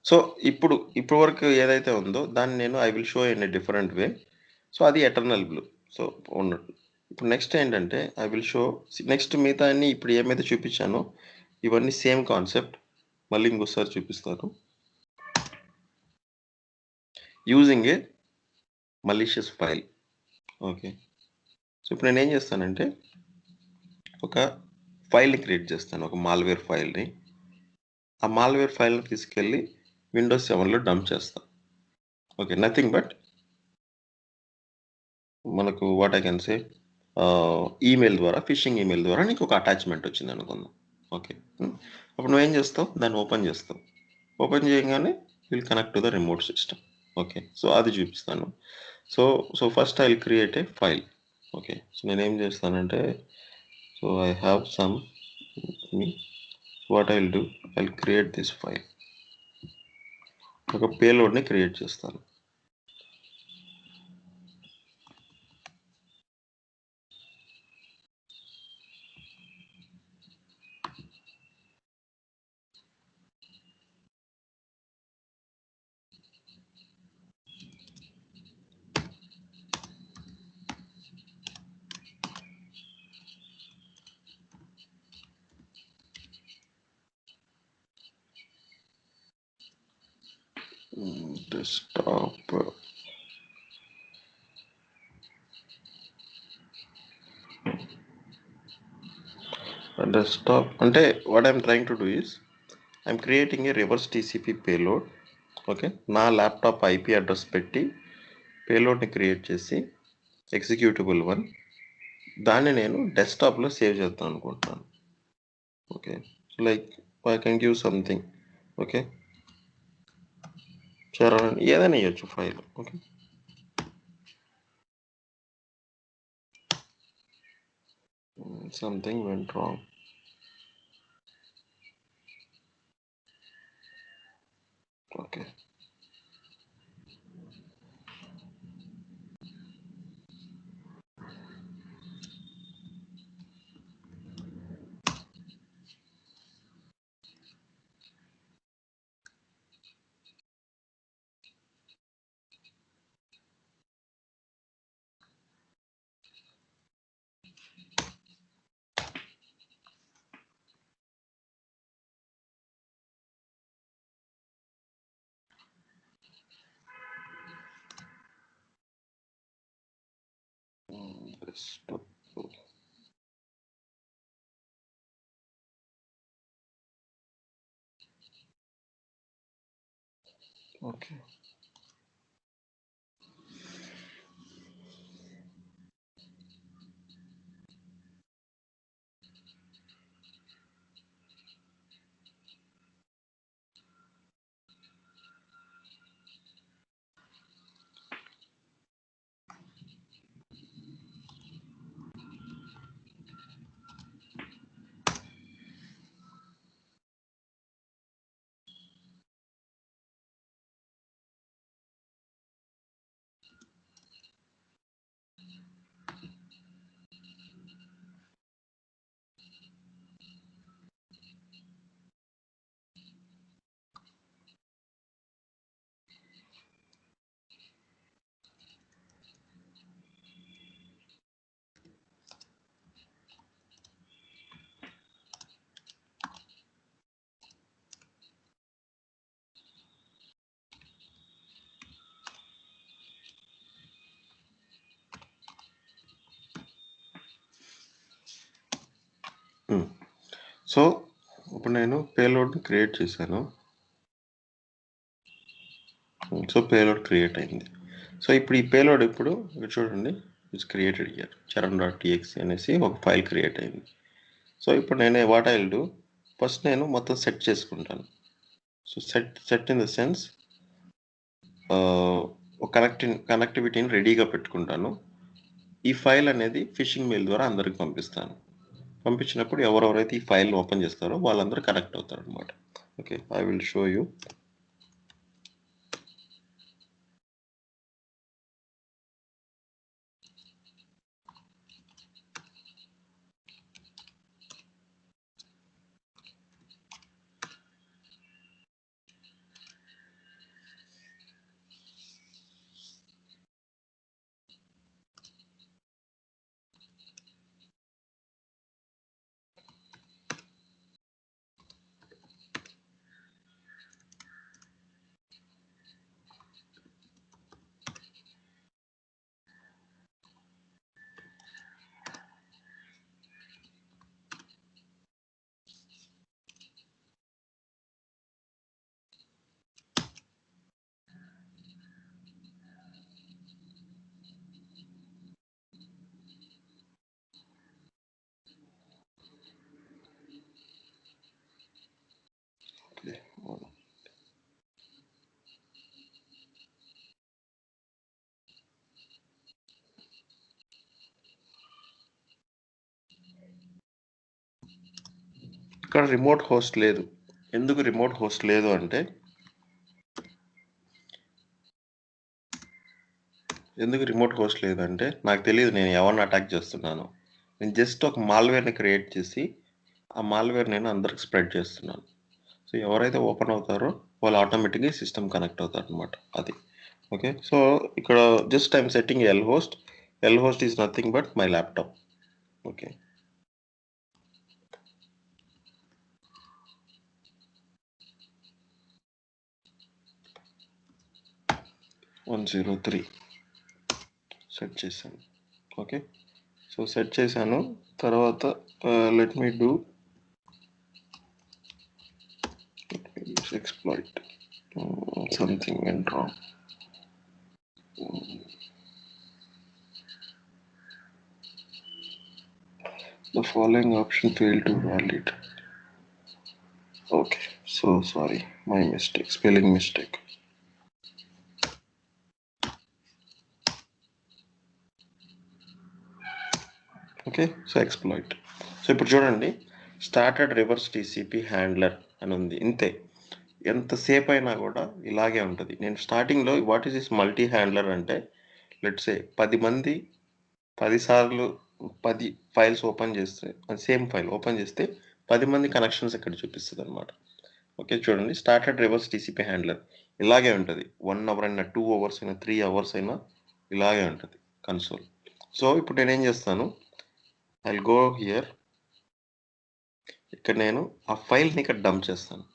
So ఇప్పుడు వరకు ఏదైతే ఉందో దాన్ని నేను I will show in a different way. So అది ఎటర్నల్ బ్లూ. సో ఉన్నట్టు ఇప్పుడు నెక్స్ట్ ఏంటంటే ఐ విల్ షో నెక్స్ట్ మిగతా అన్ని ఇప్పుడు ఏమైతే చూపించానో ఇవన్నీ సేమ్ కాన్సెప్ట్. మళ్ళీ ఇంకోసారి చూపిస్తాను. Using a malicious file. Okay, so ఇప్పుడు నేను ఏం చేస్తానంటే ఒక ఫైల్ని క్రియేట్ చేస్తాను, ఒక మాల్వేర్ ఫైల్ని. ఆ మాల్వేర్ ఫైల్ని తీసుకెళ్ళి విండోస్ 7లో డంప్ చేస్తాను. ఓకే, నథింగ్ బట్ మనకు what I can say email ద్వారా, ఫిషింగ్ ఈమెయిల్ ద్వారా నీకు ఒక అటాచ్మెంట్ వచ్చింది అనుకుందాం. ఓకే, అప్పుడు నువ్వేం చేస్తావు, దాన్ని ఓపెన్ చేస్తావు. ఓపెన్ చేయగానే will connect to the remote system. Okay, so అది చూపిస్తాను. So first I will create a file. Okay, so నేనేం చేస్తానంటే, so I have some me what I will do, I will create this file. ఒక పేలోడ్ని create చేస్తాను. Desktop అంటే what I'm trying to do is I'm creating a reverse TCP payload. Okay, నా laptop IP address పెట్టి పేలోడ్ని create చేసి executable 1 దాన్ని నేను డెస్క్టాప్లో save చేద్దాం అనుకుంటున్నాను. Okay, like I can give something. Okay, Charan ఏదైనా ఇవ్వచ్చు file. Okay, something went wrong. Okay, Okay. So ఇప్పుడు నేను పేలోడ్ని క్రియేట్ చేశాను. సో పేలోడ్ క్రియేట్ అయింది. సో ఇప్పుడు ఈ పేలోడ్ ఇప్పుడు చూడండి ఇట్స్ క్రియేటెడ్ హియర్ charan.txt అనేసి ఒక ఫైల్ క్రియేట్ అయింది. సో ఇప్పుడు నేను what I will do, first నేను మొత్తం సెట్ చేసుకుంటాను. So set in the sense కనెక్టివిటీని రెడీగా పెట్టుకుంటాను. ఈ ఫైల్ అనేది ఫిషింగ్ మెయిల్ ద్వారా అందరికి పంపిస్తాను. పంపించినప్పుడు ఎవరెవరైతే ఈ ఫైల్ ఓపెన్ చేస్తారో వాళ్ళందరూ కనెక్ట్ అవుతారు అనమాట. Okay, I will show you. ఇక్కడ రిమోట్ హోస్ట్ లేదు. ఎందుకు రిమోట్ హోస్ట్ లేదు అంటే నాకు తెలియదు నేను ఎవరిని అటాక్ చేస్తున్నాను. నేను జస్ట్ ఒక మాల్వేర్ని క్రియేట్ చేసి ఆ మాల్వేర్ నేను అందరికి స్ప్రెడ్ చేస్తున్నాను. సో ఎవరైతే ఓపెన్ అవుతారో వాళ్ళు ఆటోమేటిక్గా సిస్టమ్ కనెక్ట్ అవుతారు అనమాట. అది ఓకే. సో ఇక్కడ just I'm setting L host is nothing but my laptop. Okay, 103 set చేశాను. ఓకే, సో సెట్ చేశాను. తర్వాత let me do exploit. Something went wrong. The following option failed to validate. Okay, so sorry, my mistake, spelling mistake. Okay, so exploit. So ఇప్పుడు చూడండి started reverse TCP handler అని ఉంది. ఇంతే, ఎంతసేపు అయినా కూడా ఇలాగే ఉంటుంది. నేను స్టార్టింగ్లో what is this multi handler అంటే లెట్సే 10 మంది 10 సార్లు 10 ఫైల్స్ ఓపెన్ చేస్తే సేమ్ ఫైల్ ఓపెన్ చేస్తే 10 మంది కనెక్షన్స్ ఇక్కడ చూపిస్తుంది అనమాట. ఓకే, చూడండి స్టార్టెడ్ రివర్స్ టీసీపీ హ్యాండ్లర్ ఇలాగే ఉంటుంది. 1 అవర్ అయినా 2 అవర్స్ అయినా 3 అవర్స్ అయినా ఇలాగే ఉంటుంది కన్సోల్. సో ఇప్పుడు నేనేం చేస్తాను, ఐల్ గో హియర్. ఇక్కడ నేను ఆ ఫైల్ని ఇక్కడ డంప్ చేస్తాను.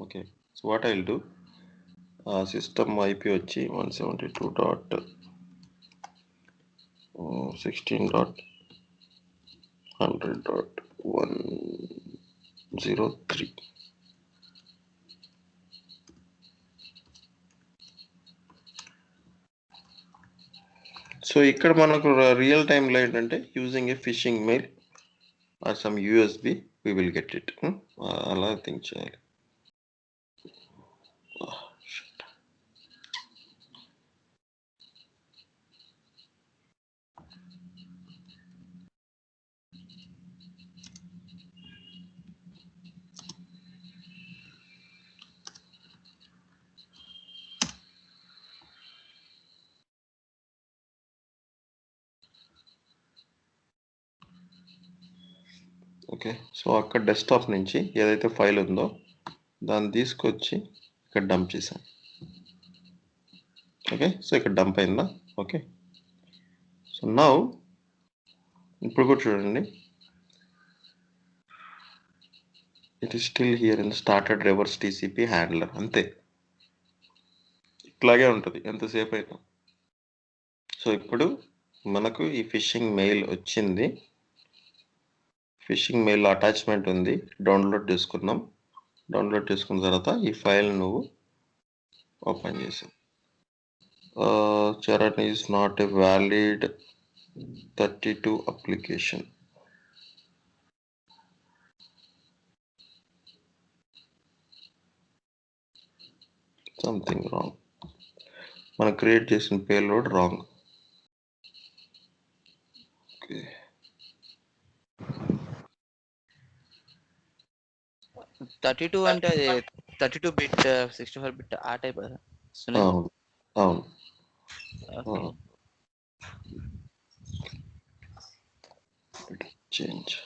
Okay, so what I will do, system IP వచ్చి 172.16.100.103. సో ఇక్కడ మనకు రియల్ టైంలో ఏంటంటే using a phishing mail or some USB we will get it. అలా థింక్ చేయాలి. ఓకే, సో అక్కడ డెస్క్టాప్ నుంచి ఏదైతే ఫైల్ ఉందో దాన్ని తీసుకొచ్చి ఇక్కడ డంప్ చేశాను. ఓకే, సో ఇక్కడ డంప్ అయిందా? ఓకే, సో నౌ ఇప్పుడు కూడా చూడండి, it is still here in started reverse TCP handler. అంతే, ఇట్లాగే ఉంటుంది ఎంతసేపు అయినా. సో ఇప్పుడు మనకు ఈ ఫిషింగ్ మెయిల్ వచ్చింది. ఫిషింగ్ మెయిల్ అటాచ్మెంట్ ఉంది, డౌన్లోడ్ చేసుకున్నాం. డౌన్లోడ్ చేసుకున్న తర్వాత ఈ ఫైల్ నువ్వు ఓపెన్ చేసాం. Charan is not a valid 32 application. Something wrong, మనం క్రియేట్ చేసిన పేలోడ్ రాంగ్. ఓకే, 32 అంటే అది 32 బిట్ 64 బిట్ ఆ టైప్ కదా సునీల్? అవును అవును. Okay. Change.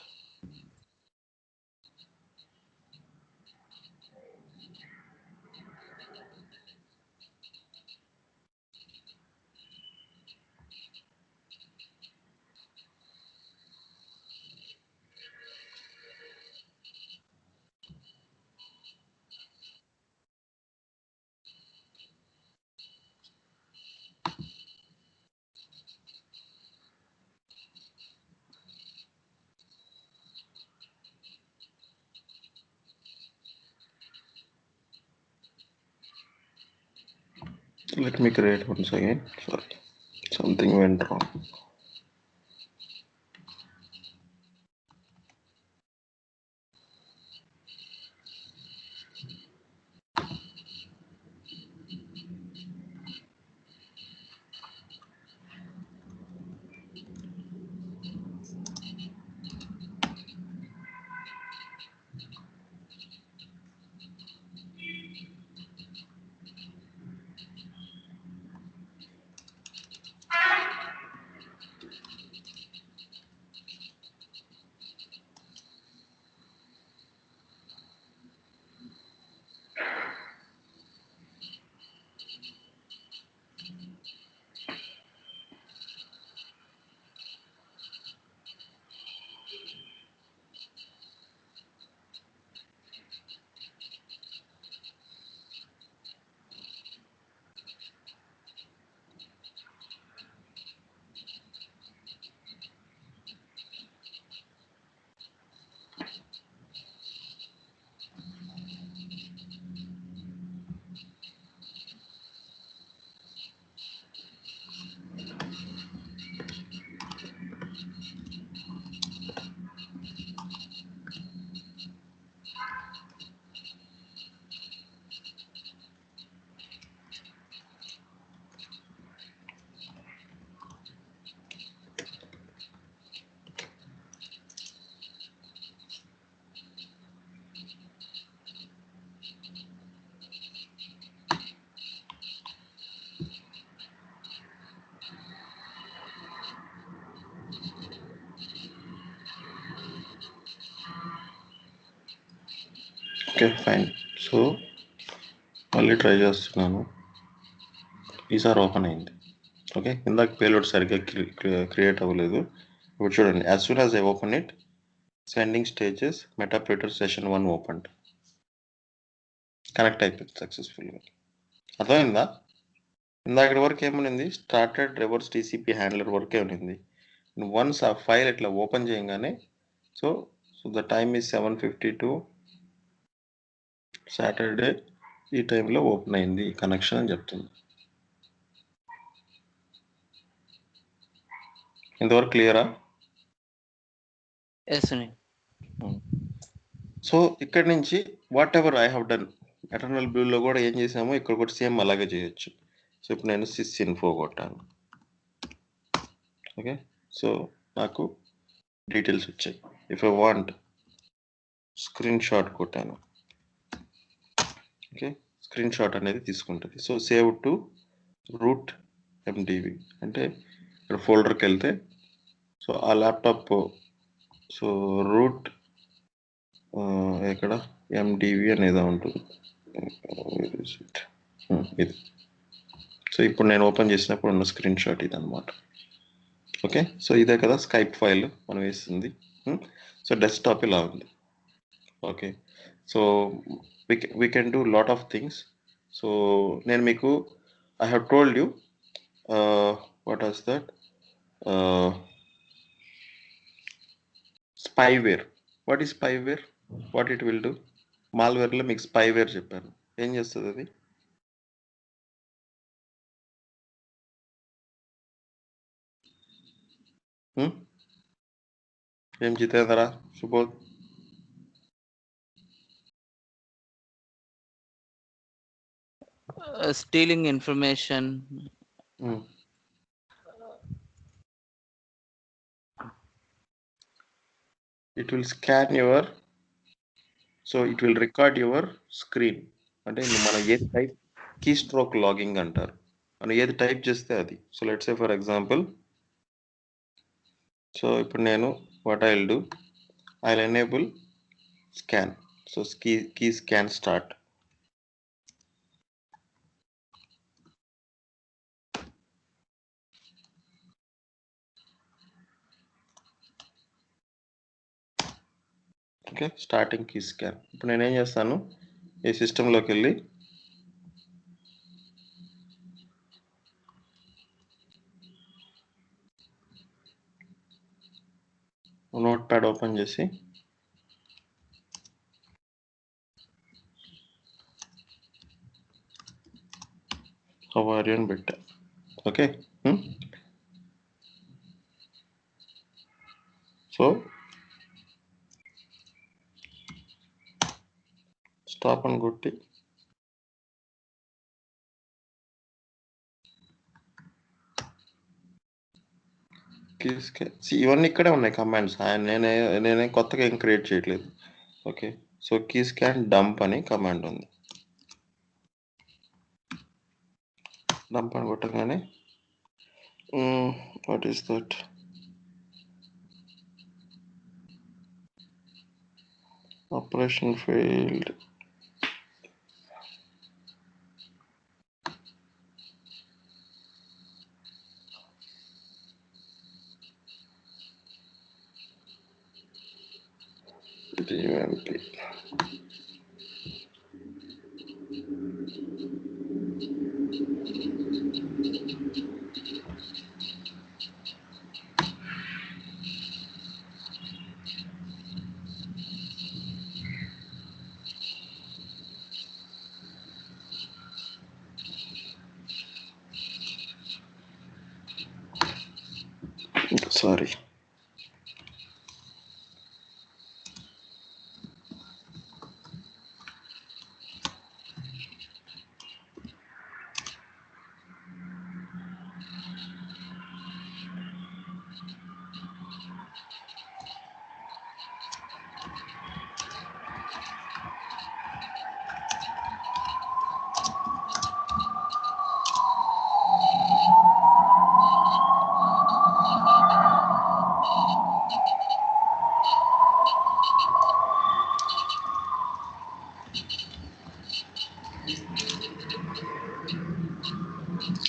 Let me create once again. Sorry, something went wrong. Okay fine. So మళ్ళీ ట్రై చేస్తున్నాను, ఈసారి ఓపెన్ అయింది. ఓకే, ఇందాక పేలోడ్ సరిగ్గా క్రియేట్ అవ్వలేదు. ఇప్పుడు చూడండి, as soon as I open it, sending stages meterpreter session 1 open, connect అయిపోయింది సక్సెస్ఫుల్గా. అర్థమైందా? ఇందాక వరకు ఏమనింది, స్టార్టెడ్ రివర్స్ టీసీపీ హ్యాండ్లర్ వరకే ఉన్నింది. వన్స్ ఆ ఫైల్ ఇట్లా ఓపెన్ చేయగానే, so the time is 7:52 Saturday, ఈ టైంలో ఓపెన్ అయింది కనెక్షన్ అని చెప్తుంది. ఇంతవరకు క్లియరా? ఎస్ సునీల్. సో ఇక్కడ నుంచి whatever I have done ఎటర్నల్ బ్లూలో కూడా ఏం చేసామో ఇక్కడ కూడా సేమ్ అలాగే చేయొచ్చు. సో ఇప్పుడు నేను సిస్ ఇన్ఫో కొట్టాను. ఓకే, సో నాకు డీటెయిల్స్ వచ్చాయి. If I want screen shot కొట్టాను. ఓకే, స్క్రీన్ షాట్ అనేది తీసుకుంటుంది. సో సేవ్ టు రూట్ ఎండివి అంటే ఇక్కడ ఫోల్డర్కి వెళ్తే సో ఆ ల్యాప్టాప్ సో రూట్ ఇక్కడ ఎండివి అనేది ఉంటుంది ఇది. సో ఇప్పుడు నేను ఓపెన్ చేసినప్పుడు ఉన్న స్క్రీన్ షాట్ ఇది అనమాట. ఓకే, సో ఇదే కదా స్కైప్ ఫైల్ మనం వేస్తుంది. సో డెస్క్టాప్ ఇలా ఉంది. Okay, so we can do lot of things. So నేను మీకు I have told you what is that spyware. What is spyware? What it will do? మాల్వేర్లో మీకు స్పైవేర్ చెప్పాను. ఏం చేస్తుంది అది? ఏం Jitendra, Subodh? Stealing information. It will scan your, so it will record your screen. అంటే మనం ఏది టైప్ కీ స్ట్రోక్ లాగింగ్ అంటారు. మనం ఏది టైప్ చేస్తే అది. So let's say for example, so ఇప్పుడు నేను what I will do, I will enable scan. So key scan start. Okay, starting key scan. ఇప్పుడు నేను ఏం చేస్తాను, ఈ సిస్టంలోకి వెళ్ళి నోట్ ప్యాడ్ ఓపెన్ చేసి హౌ ఆర్ యు అని పెట్టా. ఓకే, సో స్టాప్ అని కొట్టి ఇవన్నీ ఇక్కడే ఉన్నాయి కమాండ్స్. నేనే కొత్తగా ఏం క్రియేట్ చేయట్లేదు. Okay, so key scan dump అని కమాండ్ ఉంది. డంప్ అని కొట్టగానే what is that, operation failed. DMP. Sorry.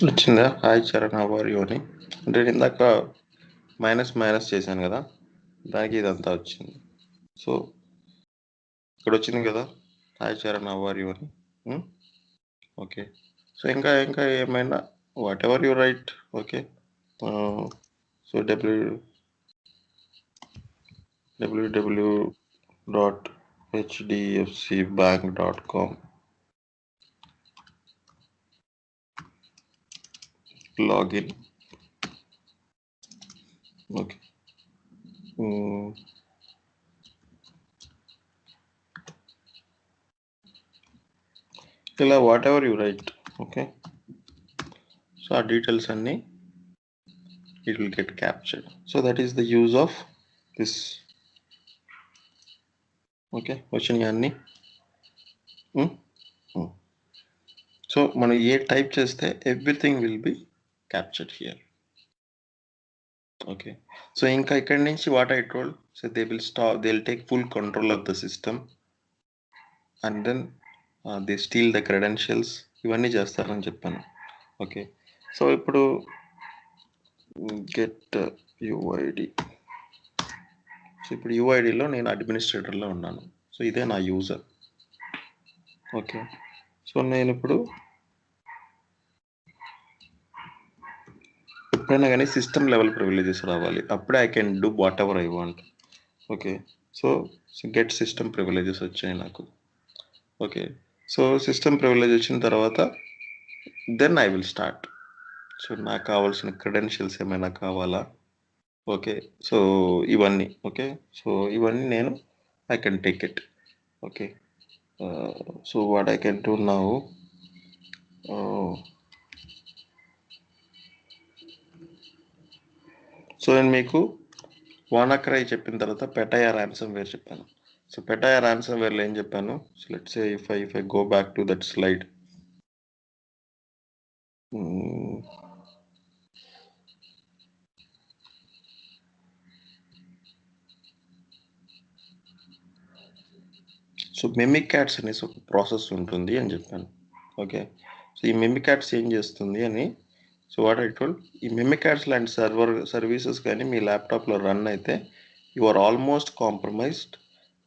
వచ్చిందా? Hi Charan, how are you అని. అంటే నేను ఇందాక మైనస్ చేశాను కదా, దానికి ఇదంతా వచ్చింది. సో ఇక్కడ వచ్చింది కదా, hi Charan, how are you అని. ఓకే, సో ఇంకా ఏమైనా whatever you write. Okay, so www.hdfcbank.com login. Okay. Whatever you write, okay. So our details and it will get captured. So that is the use of this. Okay, వచ్చినాయి అన్ని. So మనం ఏ type చేస్తే everything will be captured here. Okay, so ఇంకా ఇక్కడి నుంచి what I told, so they will take full control of the system and then they steal the credentials, ఇవన్నీ చేస్తారని చెప్పాను. ఓకే, సో ఇప్పుడు గెట్ యుఐడి. సో ఇప్పుడు యుఐడిలో నేను అడ్మినిస్ట్రేటర్లో ఉన్నాను. సో ఇదే నా యూజర్. ఓకే, సో నేను ఇప్పుడు ఎప్పుడైనా కానీ సిస్టమ్ లెవెల్ ప్రివిలేజెస్ రావాలి, అప్పుడే I can do whatever I want. Okay, so get system privileges వచ్చాయి నాకు. ఓకే, సో సిస్టమ్ ప్రివిలేజ్ వచ్చిన తర్వాత then I will start. So నాకు కావాల్సిన క్రెడెన్షియల్స్ ఏమైనా కావాలా? ఓకే, సో ఇవన్నీ. ఓకే, సో ఇవన్నీ నేను I can take it. Okay, so what I can do now, so నేను మీకు వానాక్రై చెప్పిన తర్వాత పెటాయా ర్యాన్సమ్ వేర్ చెప్పాను. సో పెటాయా ర్యాన్సమ్ వేర్లో ఏం చెప్పాను? So let's say if I go back to that slide. So Mimikatz అనేసి ఒక ప్రాసెస్ ఉంటుంది అని చెప్పాను. ఓకే, సో ఈ మెమికాట్స్ ఏం చేస్తుంది అని, సో వాట్ ఐ టోల్డ్, ఈ మెమికాట్స్ లాంటి సర్వీసెస్ కానీ మీ ల్యాప్టాప్లో రన్ అయితే you are almost compromised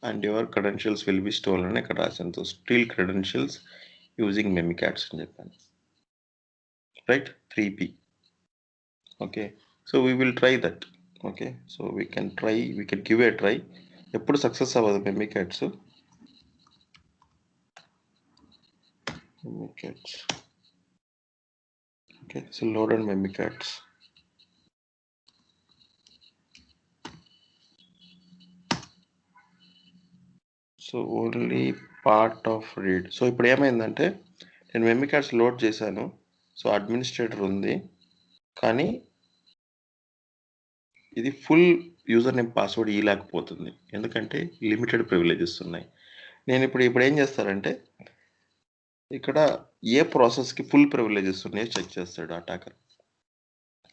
and your credentials will be stolen అని ఇక్కడ రాశాను. So steal credentials using Mimikatz అని చెప్పాను. Right, 3P. Okay, so we will try that. Okay, so we can give a try. ఎప్పుడు success అవ్వదు Mimikatz. Memicats. Okay, so loaded Memicats. So only part of read. So ఇప్పుడు ఏమైందంటే నేను Mimikatz load చేశాను. So administrator ఉంది, కానీ ఇది full user name password ఇవ్వలేకపోతుంది, ఎందుకంటే లిమిటెడ్ ప్రివిలేజెస్ ఉన్నాయి. నేను ఇప్పుడు ఏం చేస్తానంటే ఇక్కడ ఏ ప్రాసెస్కి ఫుల్ ప్రివిలేజెస్ ఉన్నాయో చెక్ చేస్తాడు అటాకర్.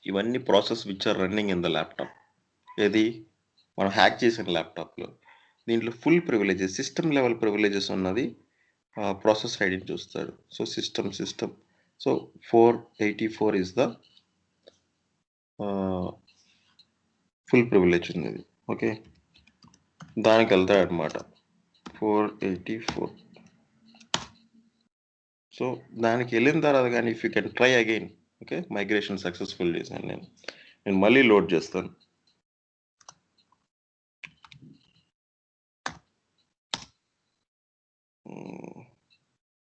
ఇవన్నీ process which are running in the laptop. ఏది మనం హ్యాక్ చేసిన ల్యాప్టాప్లో దీంట్లో full privileges, system level privileges ఉన్నది ప్రాసెస్ ఐడిని చూస్తాడు. So system so 484 is the full privilege ఉన్నది. ఓకే, దానికి వెళ్తాడు అనమాట 484. సో దానికి వెళ్ళిన తర్వాత కానీ if you can try again. Okay, migration successful చేశాను నేను మళ్ళీ లోడ్ చేస్తాను.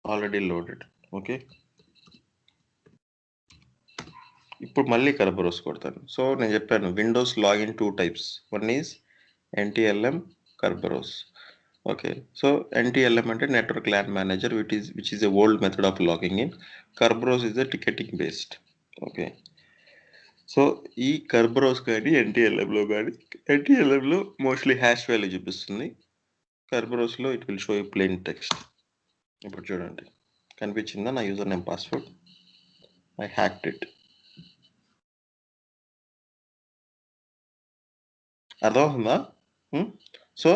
Already loaded. ఓకే, ఇప్పుడు మళ్ళీ కర్బరోస్ కొడతాను. సో నేను చెప్పాను Windows login 2 types. One is NTLM, Kerberos. Okay, so NTLM అంటే network LAN manager, which is a old method of logging in. Kerberos is a ticketing based. Okay, so ఈ Kerberos కానీ NTLMలో కానీ, NTLMలో mostly hash value చూపిస్తుంది, కర్బరోస్లో it will show you plain text. ఇప్పుడు చూడండి, కనిపించిందా నా user name password? I hacked it. అర్థమవుతుందా? సో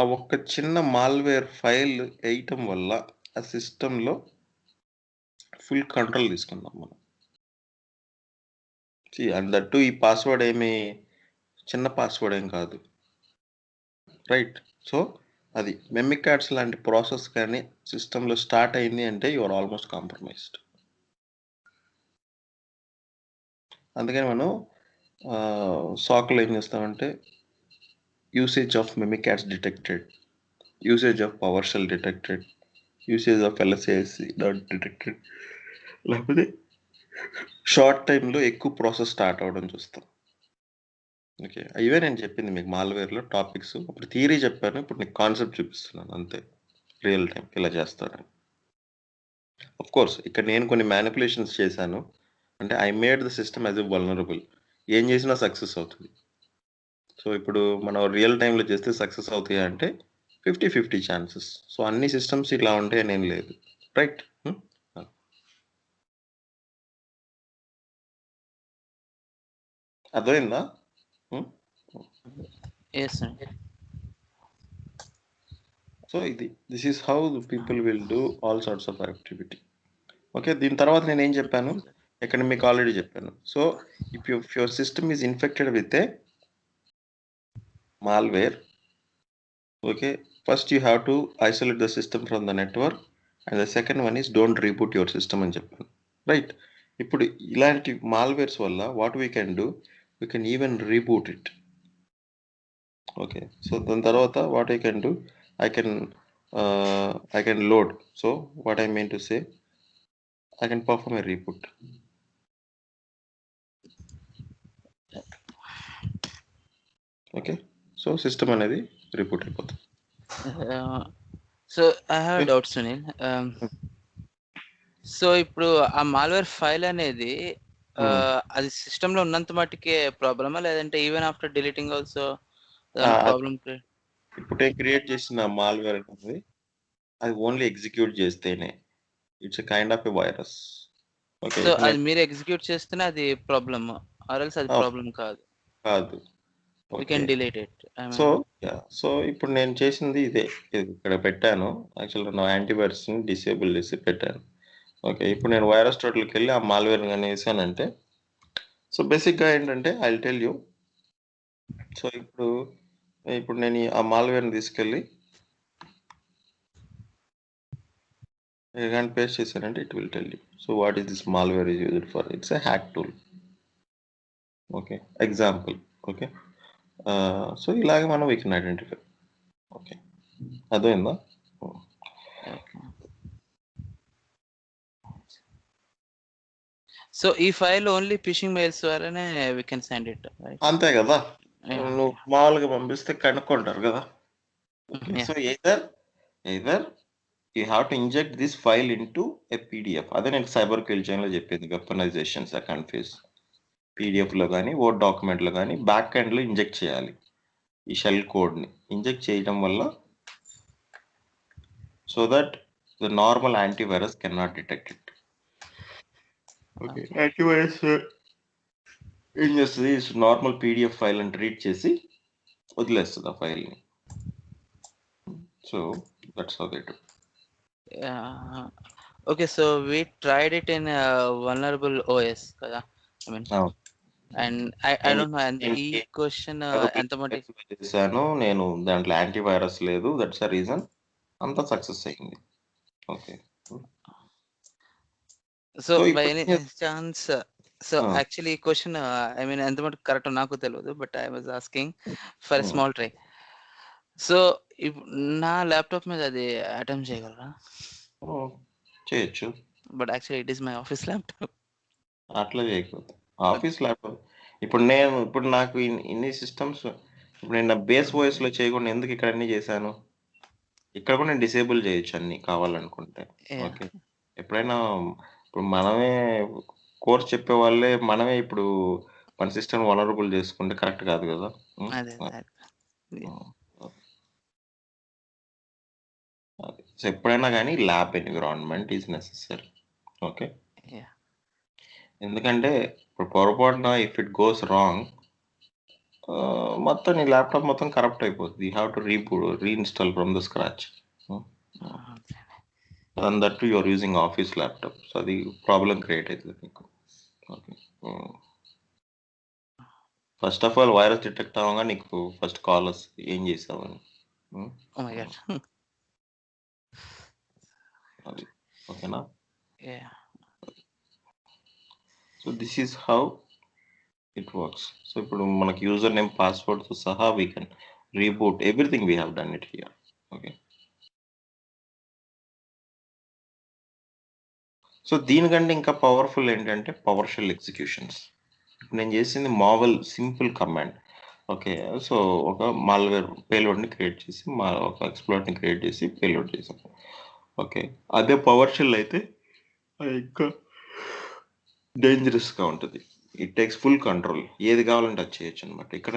ఆ ఒక్క చిన్న మాల్వేర్ ఫైల్ వేయటం వల్ల ఆ సిస్టంలో ఫుల్ కంట్రోల్ తీసుకుందాం మనం. అండ్ దట్టు ఈ పాస్వర్డ్ ఏమి చిన్న పాస్వర్డ్ ఏం కాదు. రైట్, సో అది మెమికాట్స్ లాంటి ప్రాసెస్ కానీ సిస్టంలో స్టార్ట్ అయింది అంటే యు ఆర్ ఆల్మోస్ట్ కాంప్రమైజ్డ్. అందుకని మనం సాక్లో ఏం చేస్తామంటే usage of Mimikatz detected, usage of power shell detected, usage of LSASC not detected, లేకపోతే షార్ట్ టైంలో ఎక్కువ ప్రాసెస్ స్టార్ట్ అవ్వడం చూస్తాం. ఓకే. ఇవే నేను చెప్పింది మీకు మాల్‌వేర్‌లో టాపిక్స్. అప్పుడు థియరీ చెప్పాను. ఇప్పుడు నీకు కాన్సెప్ట్ చూపిస్తున్నాను అంతే. రియల్ టైమ్ ఇలా చేస్తారని. ఆఫ్‌కోర్స్ ఇక్కడ నేను కొన్ని మానిప్యులేషన్స్ చేశాను. అంటే I made the system as a vulnerable. ఏం చేసినా సక్సెస్ అవుతుంది. సో, ఇప్పుడు మనం రియల్ టైమ్‌లో చేస్తే సక్సెస్ అవుతాయా అంటే 50-50 ఛాన్సెస్. సో, అన్ని సిస్టమ్స్ ఇలా ఉంటాయని ఏం లేదు. రైట్? హ్మ్. అర్థమైందా? హ్మ్. యెస్ అండి. So, this is how the people will do all sorts of activity. Okay. దీని తర్వాత నేనేం చెప్పాను? ఇక్కడ మీకు ఆల్రెడీ చెప్పాను. So, if your system is infected with a malware, okay, first you have to isolate the system from the network and the second one is don't reboot your system అని చెప్పాను. Right. ఇప్పుడు ఇలాంటి malwares వల్ల what we can do, we can even reboot it. Okay. So దాని తర్వాత what I can do, I can load. So what I mean to say, I can perform A reboot. Okay. So system అనేది reboot అయిపోతుంది. So I have doubt Sunil. So ఇప్పుడు ఆ malware file అనేది అది system లో ఉన్నంత మట్టుకే ప్రాబ్లమా, లేదంటే even after deleting also problem? ఇప్పుడు నేను క్రియేట్ చేసిన మాల్వేర్ అనేది అది ఓన్లీ ఎగ్జిక్యూట్ చేస్తేనే it's a kind of a virus. Okay. So అది మీరు ఎగ్జిక్యూట్ చేస్తేనే అది ప్రాబ్లమ్, ఆర్ ఎల్స్ అది ప్రాబ్లం కాదు. కాదు. We okay. can delete it. I so mean, so ఇప్పుడు నేను చేసింది ఇదే. ఇది ఇక్కడ పెట్టాను. యాక్చువల్‌గా నా యాంటీవైరస్‌ని డిసేబుల్ చేసి పెట్టాను. ఓకే. ఇప్పుడు నేను వైరస్ టోటల్‌కెళ్ళి ఆ మాల్వేర్‌ని గాని ఏసానంటే, సో బేసిక్‌గా ఏంటంటే I will tell you. So ఇప్పుడు నేను ఆ మాల్వేర్‌ని తీసుకెళ్ళి గాని పేస్ట్ చేశానంటే it will tell you. So what is this malware is used for? It's a hack tool. Okay. Example. Okay. So ఇలాగే మనం వీ కెన్ ఐడెంటిఫై. ఓకే. అర్థమైందా? okay. సో ఈ ఫైల్ ఓన్లీ ఫిషింగ్ మెయిల్స్ ద్వారానే we can send it, right? అంతే కదా. Yeah, నువ్వు మామూలుగా పంపిస్తే కనుక్కుంటారు కదా. Okay. yeah. So either you have to inject this file into A PDF. అదే నేను సైబర్ కిల్చైన్లో చెప్పింది, వెపనైజేషన్స్ ఆర్ కన్ఫ్యూజ్. పీడిఎఫ్లో కానీ వర్డ్ డాక్యుమెంట్లో కానీ బ్యాక్ ఎండ్లో ఇంజెక్ట్ చేయాలి ఈ షెల్ కోడ్ని. ఇంజెక్ట్ చేయడం వల్ల so that the normal antivirus can not detect it. Okay. Antivirus ఏం చేస్తుంది, నార్మల్ పీడిఎఫ్ ఫైల్ అని ట్రీట్ చేసి వదిలేస్తుంది ఆ ఫైల్ని. So that's how they do. Yeah. Okay, so we tried it in vulnerable OS కదా. I mean, and I don't know, and ఈ question ఎంత మటుకు చేశాను నేను, దాంట్లో యాంటీవైరస్ లేదు, దట్స్ ద రీజన్ అంతా సక్సెస్ అయింది. Okay. So by any chance, so actually ఈ క్వశ్చన్ ఐ మీన్ ఎంత మటుకు కరెక్ట్ నాకు తెలియదు, but I was asking for small try. So నా ల్యాప్టాప్ మీద అది అటెంప్ట్ చేయగలరా? చేయొచ్చు. But actually it is my office laptop. అట్లా చేయకూడదు. ఆఫీస్ ల్యాప్టాప్ ఇప్పుడు నాకు ఇన్ని సిస్టమ్స్, ఇప్పుడు నేను నా బేస్ ఓఎస్లో చేయకుండా ఎందుకు ఇక్కడ అన్ని చేశాను? ఇక్కడ కూడా నేను డిసేబుల్ చేయొచ్చు అన్ని కావాలనుకుంటే. ఓకే. ఎప్పుడైనా ఇప్పుడు మనమే కోర్స్ చెప్పే వాళ్ళే మనమే ఇప్పుడు మన సిస్టమ్ వలనరబుల్ చేసుకుంటే కరెక్ట్ కాదు కదా. సో ఎప్పుడైనా కానీ lab environment is necessary. Okay. ఎందుకంటే ఇప్పుడు పొరపాటున ఇఫ్ ఇట్ గోస్ రాంగ్, మొత్తం నీ ల్యాప్టాప్ మొత్తం కరప్ట్ అయిపోతుంది. You have to reinstall from the scratch. And that to you're using office laptop. So అది ప్రాబ్లం క్రియేట్ అవుతుంది మీకు. Okay. First of all virus detect అవ్వగా నీకు ఫస్ట్ కాల్ వస్తుంది ఏం చేసావని. అది ఓకేనా. So this is how it works. So ఇప్పుడు మనకి యూజర్ నేమ్ పాస్వర్డ్తో సహా we can reboot everything. We have done it here. Okay. So దీనికంటే ఇంకా పవర్ఫుల్ ఏంటంటే పవర్ షెల్ ఎగ్జిక్యూషన్స్. నేను చేసింది Marvel simple command. Okay. So, ఒక మాల్‌వేర్ పేలోడ్‌ని క్రియేట్ చేసి, ఒక ఎక్స్‌ప్లాయిట్‌ని క్రియేట్ చేసి పేలోడ్ చేసాం. ఓకే. అదే పవర్ షెల్ అయితే ఇంకా డేంజరస్‌గా ఉంటది. It takes full control. ఏది కావాలంటే అది చేయొచ్చనమాట. ఇక్కడ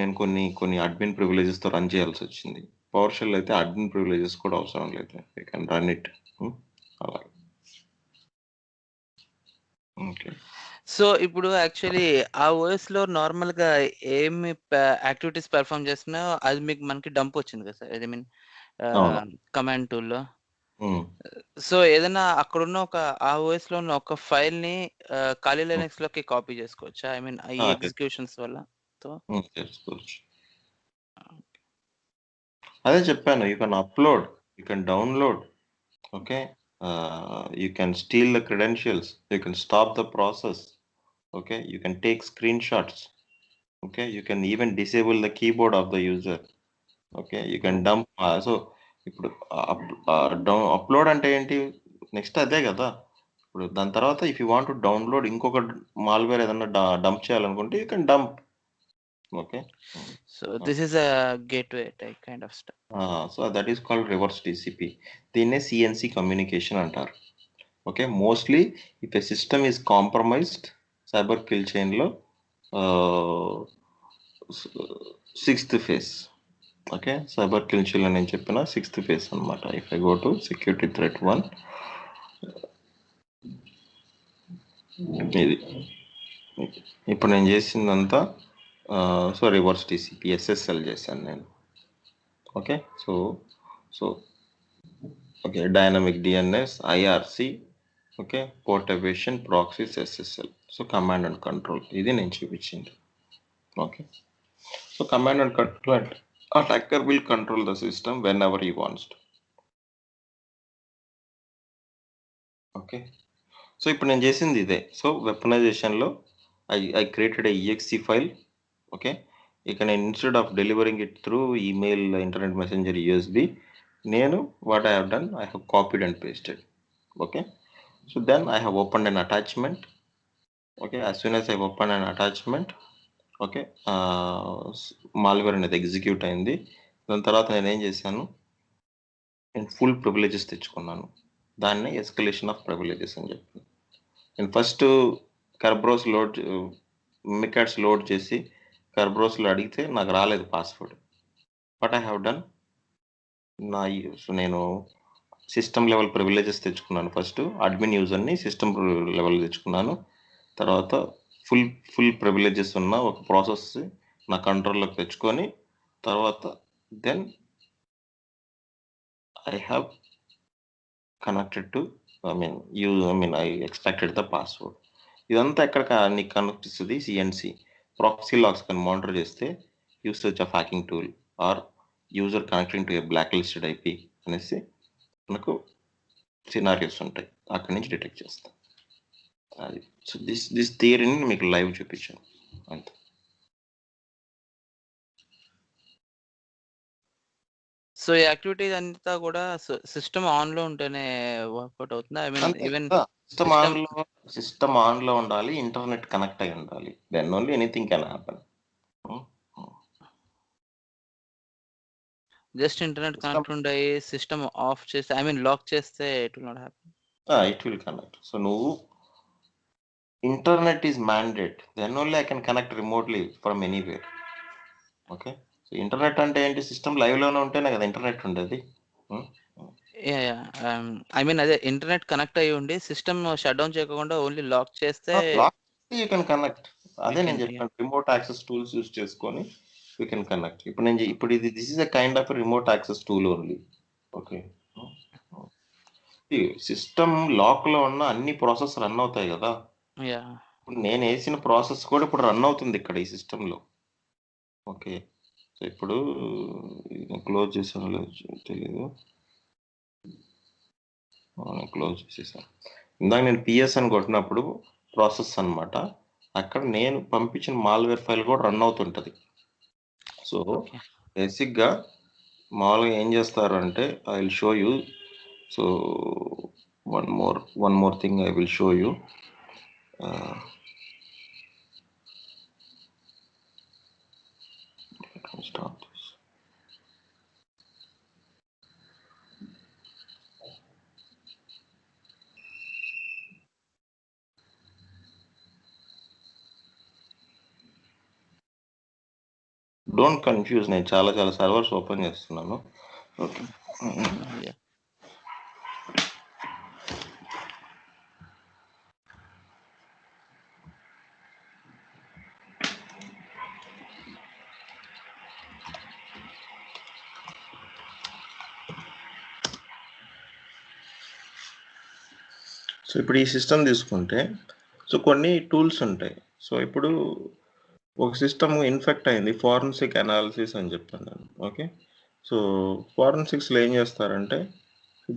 నేను కొన్ని అడ్మిన్ ప్రివిలేజెస్‌తో రన్ చేయాల్సొచ్చింది. పవర్ షెల్ అయితే అడ్మిన్ ప్రివిలేజెస్ కూడా అవసరం లేదు. You can run it. అలాగే. ఓకే. సో, ఇప్పుడు యాక్చువల్లీ ఆ ఓఎస్‌లో నార్మల్‌గా ఏమి యాక్టివిటీస్ పెర్ఫార్మ్ చేస్తున్నా అది మనకి డంప్ వచ్చింది కదా సార్. ఐ మీన్ అవును. కమాండ్ టూల్‌లో. హ్మ్. సో, ఏదైనా అక్కడున్న ఆ ఓఎస్‌లో ఉన్న ఒక ఫైల్‌ని ఖాళీ హ్మ్. లినక్స్‌లోకి కాపీ చేసుకోవచ్చా? ఐ మీన్ ఈ ఎగ్జిక్యూషన్స్ వల్ల తో? చేసుకోవచ్చు. అదే చెప్పాను. You can upload, you can download. Okay. You can steal the credentials. You can stop the process. Okay. You can take screenshots. Okay. You can even disable the keyboard of the user. Okay. You can dump. So ఇప్పుడు upload అంటే ఏంటి? Next అదే కదా. ఇప్పుడు దాని తర్వాత if you want to download ఇంకొక malware ఏదన్నా డంప్ చేయాలనుకుంటే you can dump. Okay. So, this is a gateway type kind of stuff. So that is called reverse TCP. దీన్నే సిఎన్సి కమ్యూనికేషన్ అంటారు. Okay. Mostly if a system is compromised cyber kill చైన్లో sixth phase. Okay. Cyber kill chain అని నేను చెప్పిన sixth phase అనమాట. If I go to security threat 1 ఇది ఇప్పుడు నేను చేసిందంతా రివర్స్ టీసీపీ ఎస్ఎస్ఎల్ చేశాను నేను. Okay. So so okay. Dynamic DNS, IRC, okay, port evasion, proxies, SSL. So command and control ఇది నేను చూపించింది. Okay. So command and control attacker will control the system whenever he wants to. Okay. So ఇప్పుడు నేను చేసింది ఇదే. So వెపనైజేషన్లో I created EXE file. Okay. ఇక నేను instead of delivering it through email, internet messenger, USB, నేను what I have done, I have copied and pasted. Okay. So then I have opened an attachment. Okay. As soon as I open an attachment, okay, malware అనేది execute అయింది. దాని తర్వాత నేను ఏం చేశాను, నేను full privileges తెచ్చుకున్నాను. దాన్ని ఎస్కలేషన్ ఆఫ్ ప్రివిలేజెస్ అని చెప్పి నేను ఫస్ట్ కర్బ్రోస్ మికాట్స్ లోడ్ చేసి కర్బ్రోస్లో అడిగితే నాకు రాలేదు password. But I have done so నేను సిస్టమ్ లెవెల్ ప్రివిలేజెస్ తెచ్చుకున్నాను. ఫస్ట్ అడ్మిన్ యూజర్ని సిస్టమ్ లెవెల్ తెచ్చుకున్నాను. తర్వాత ఫుల్ ప్రివిలేజెస్ ఉన్న ఒక ప్రాసెస్ నా కంట్రోల్లోకి తెచ్చుకొని తర్వాత then I have connected to I extracted the password. ఇదంతా ఎక్కడ నీకు కనిపిస్తుంది? సిఎన్సి ప్రాక్సీ లాగ్స్ కానీ మానిటర్ చేస్తే usage of hacking tool or user connecting to a blacklisted IP అనేసి మనకు సినారియోస్ ఉంటాయి. అక్కడి నుంచి డిటెక్ట్ చేస్తాం. అది సో దిస్ థియరీని మీకు లైవ్ చూపించాను అంతే. సో, ఈ యాక్టివిటీస్ అంతా కూడా సిస్టమ్ ఆన్‌లో ఉంటేనే వర్కౌట్ అవుతుందా? ఐ మీన్ ఈవెన్ సిస్టమ్ ఆన్లో ఉండాలి, ఇంటర్నెట్ కనెక్ట్ అయి ఉండాలి. Then only anything can happen. Just internet connect ఉండి సిస్టమ్ ఆఫ్ చేస్తే ఐ మీన్ లాక్ చేస్తే it will not happen. It will connect. So నువ్వు internet is mandate, then only I can connect remotely from anywhere. Okay. So internet అంటే ఏంటి? System లైవ్లోనే ఉంటేనే కదా internet ఉండేది. ఐ మీన్ అదే ఇంటర్నెట్ కనెక్ట్ అయ్యి ఉండి సిస్టమ్ షట్ డౌన్ చేయకుండా ఓన్లీ లాక్ చేస్తే యూ కెన్ కనెక్ట్. అదే నేను చెప్పాను, రిమోట్ యాక్సెస్ టూల్స్ యూస్ చేసుకొని యూ కెన్ కనెక్ట్. ఇప్పుడు ఇది this is a kind of remote access tool only. Okay. System lock లో ఉన్న అన్ని ప్రాసెస్ రన్ అవుతాయి కదా. ఇప్పుడు నేను వేసిన ప్రాసెస్ కూడా ఇప్పుడు రన్ అవుతుంది ఇక్కడ ఈ సిస్టమ్ లో. ఓకే. సో ఇప్పుడు క్లోజ్ చేసాను లేదు తెలీదు, క్లోజ్ చేసేసాను. ఇందాక నేను పిఎస్ అని కొట్టినప్పుడు ప్రాసెస్ అన్నమాట, అక్కడ నేను పంపించిన మాల్వేర్ ఫైల్ కూడా రన్ అవుతుంటది. సో బేసిక్గా మామూలుగా ఏం చేస్తారు అంటే I will show you. So one more thing I will show you. Stop this. Don't confuse, నేను చాలా సర్వర్స్ ఓపెన్ చేస్తున్నాను. ఓకే, సో ఇప్పుడు ఈ సిస్టమ్ తీసుకుంటే సో కొన్ని టూల్స్ ఉంటాయి. సో ఇప్పుడు ఒక సిస్టమ్ ఇన్ఫెక్ట్ అయింది, ఫారెన్సిక్ అనాలిసిస్ అని చెప్పాను నేను. ఓకే, సో ఫారెన్సిక్స్లో ఏం చేస్తారంటే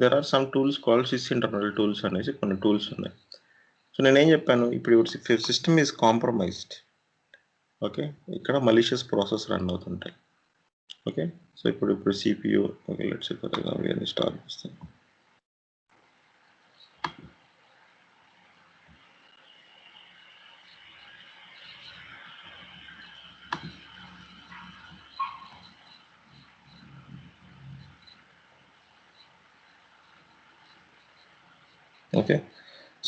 there are some tools called Sysinternals tools అనేసి కొన్ని టూల్స్ ఉన్నాయి. సో నేనేం చెప్పాను, ఇప్పుడు సిస్టమ్ ఈజ్ కాంప్రమైజ్డ్. ఓకే, ఇక్కడ మలీషియస్ ప్రాసెస్ రన్ అవుతుంటాయి. ఓకే, సో ఇప్పుడు CPU, okay let's for example start చేస్తాను. ఓకే,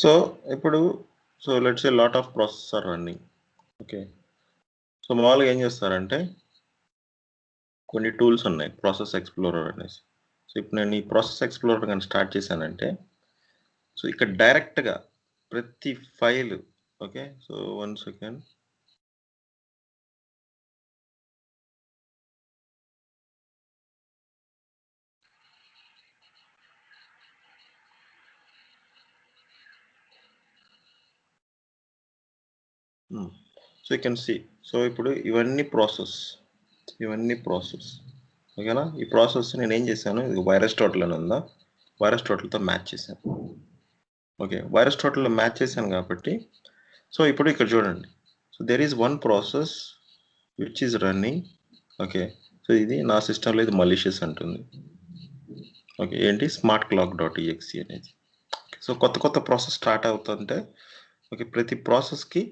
సో ఇప్పుడు let's a lot of process are running. Okay, so మామూలుగా ఏం చేస్తారంటే కొన్ని టూల్స్ ఉన్నాయి, ప్రాసెస్ ఎక్స్ప్లోరర్ అనేసి. సో ఇప్పుడు నేను ఈ ప్రాసెస్ ఎక్స్ప్లోరర్ కానీ స్టార్ట్ చేశానంటే సో ఇక్కడ డైరెక్ట్గా ప్రతి file, okay so 1 second, so you can see. So ఇప్పుడు ఇవన్నీ ప్రాసెస్ ఓకేనా. ఈ ప్రాసెస్ నేను ఏం చేశాను, ఇది వైరస్ టోటల్ అని ఉందా, వైరస్ టోటల్తో మ్యాచ్ చేశాను. ఓకే, వైరస్ టోటల్లో మ్యాచ్ చేశాను కాబట్టి సో ఇప్పుడు ఇక్కడ చూడండి, so there is one process which is running. Okay, so ఇది నా సిస్టంలో ఇది మలీషియస్ అంటుంది. ఓకే, ఏంటి స్మార్ట్ క్లాక్ డాట్ ఈఎక్సీ అనేది. సో కొత్త ప్రాసెస్ స్టార్ట్ అవుతుంటే ఓకే ప్రతి ప్రాసెస్కి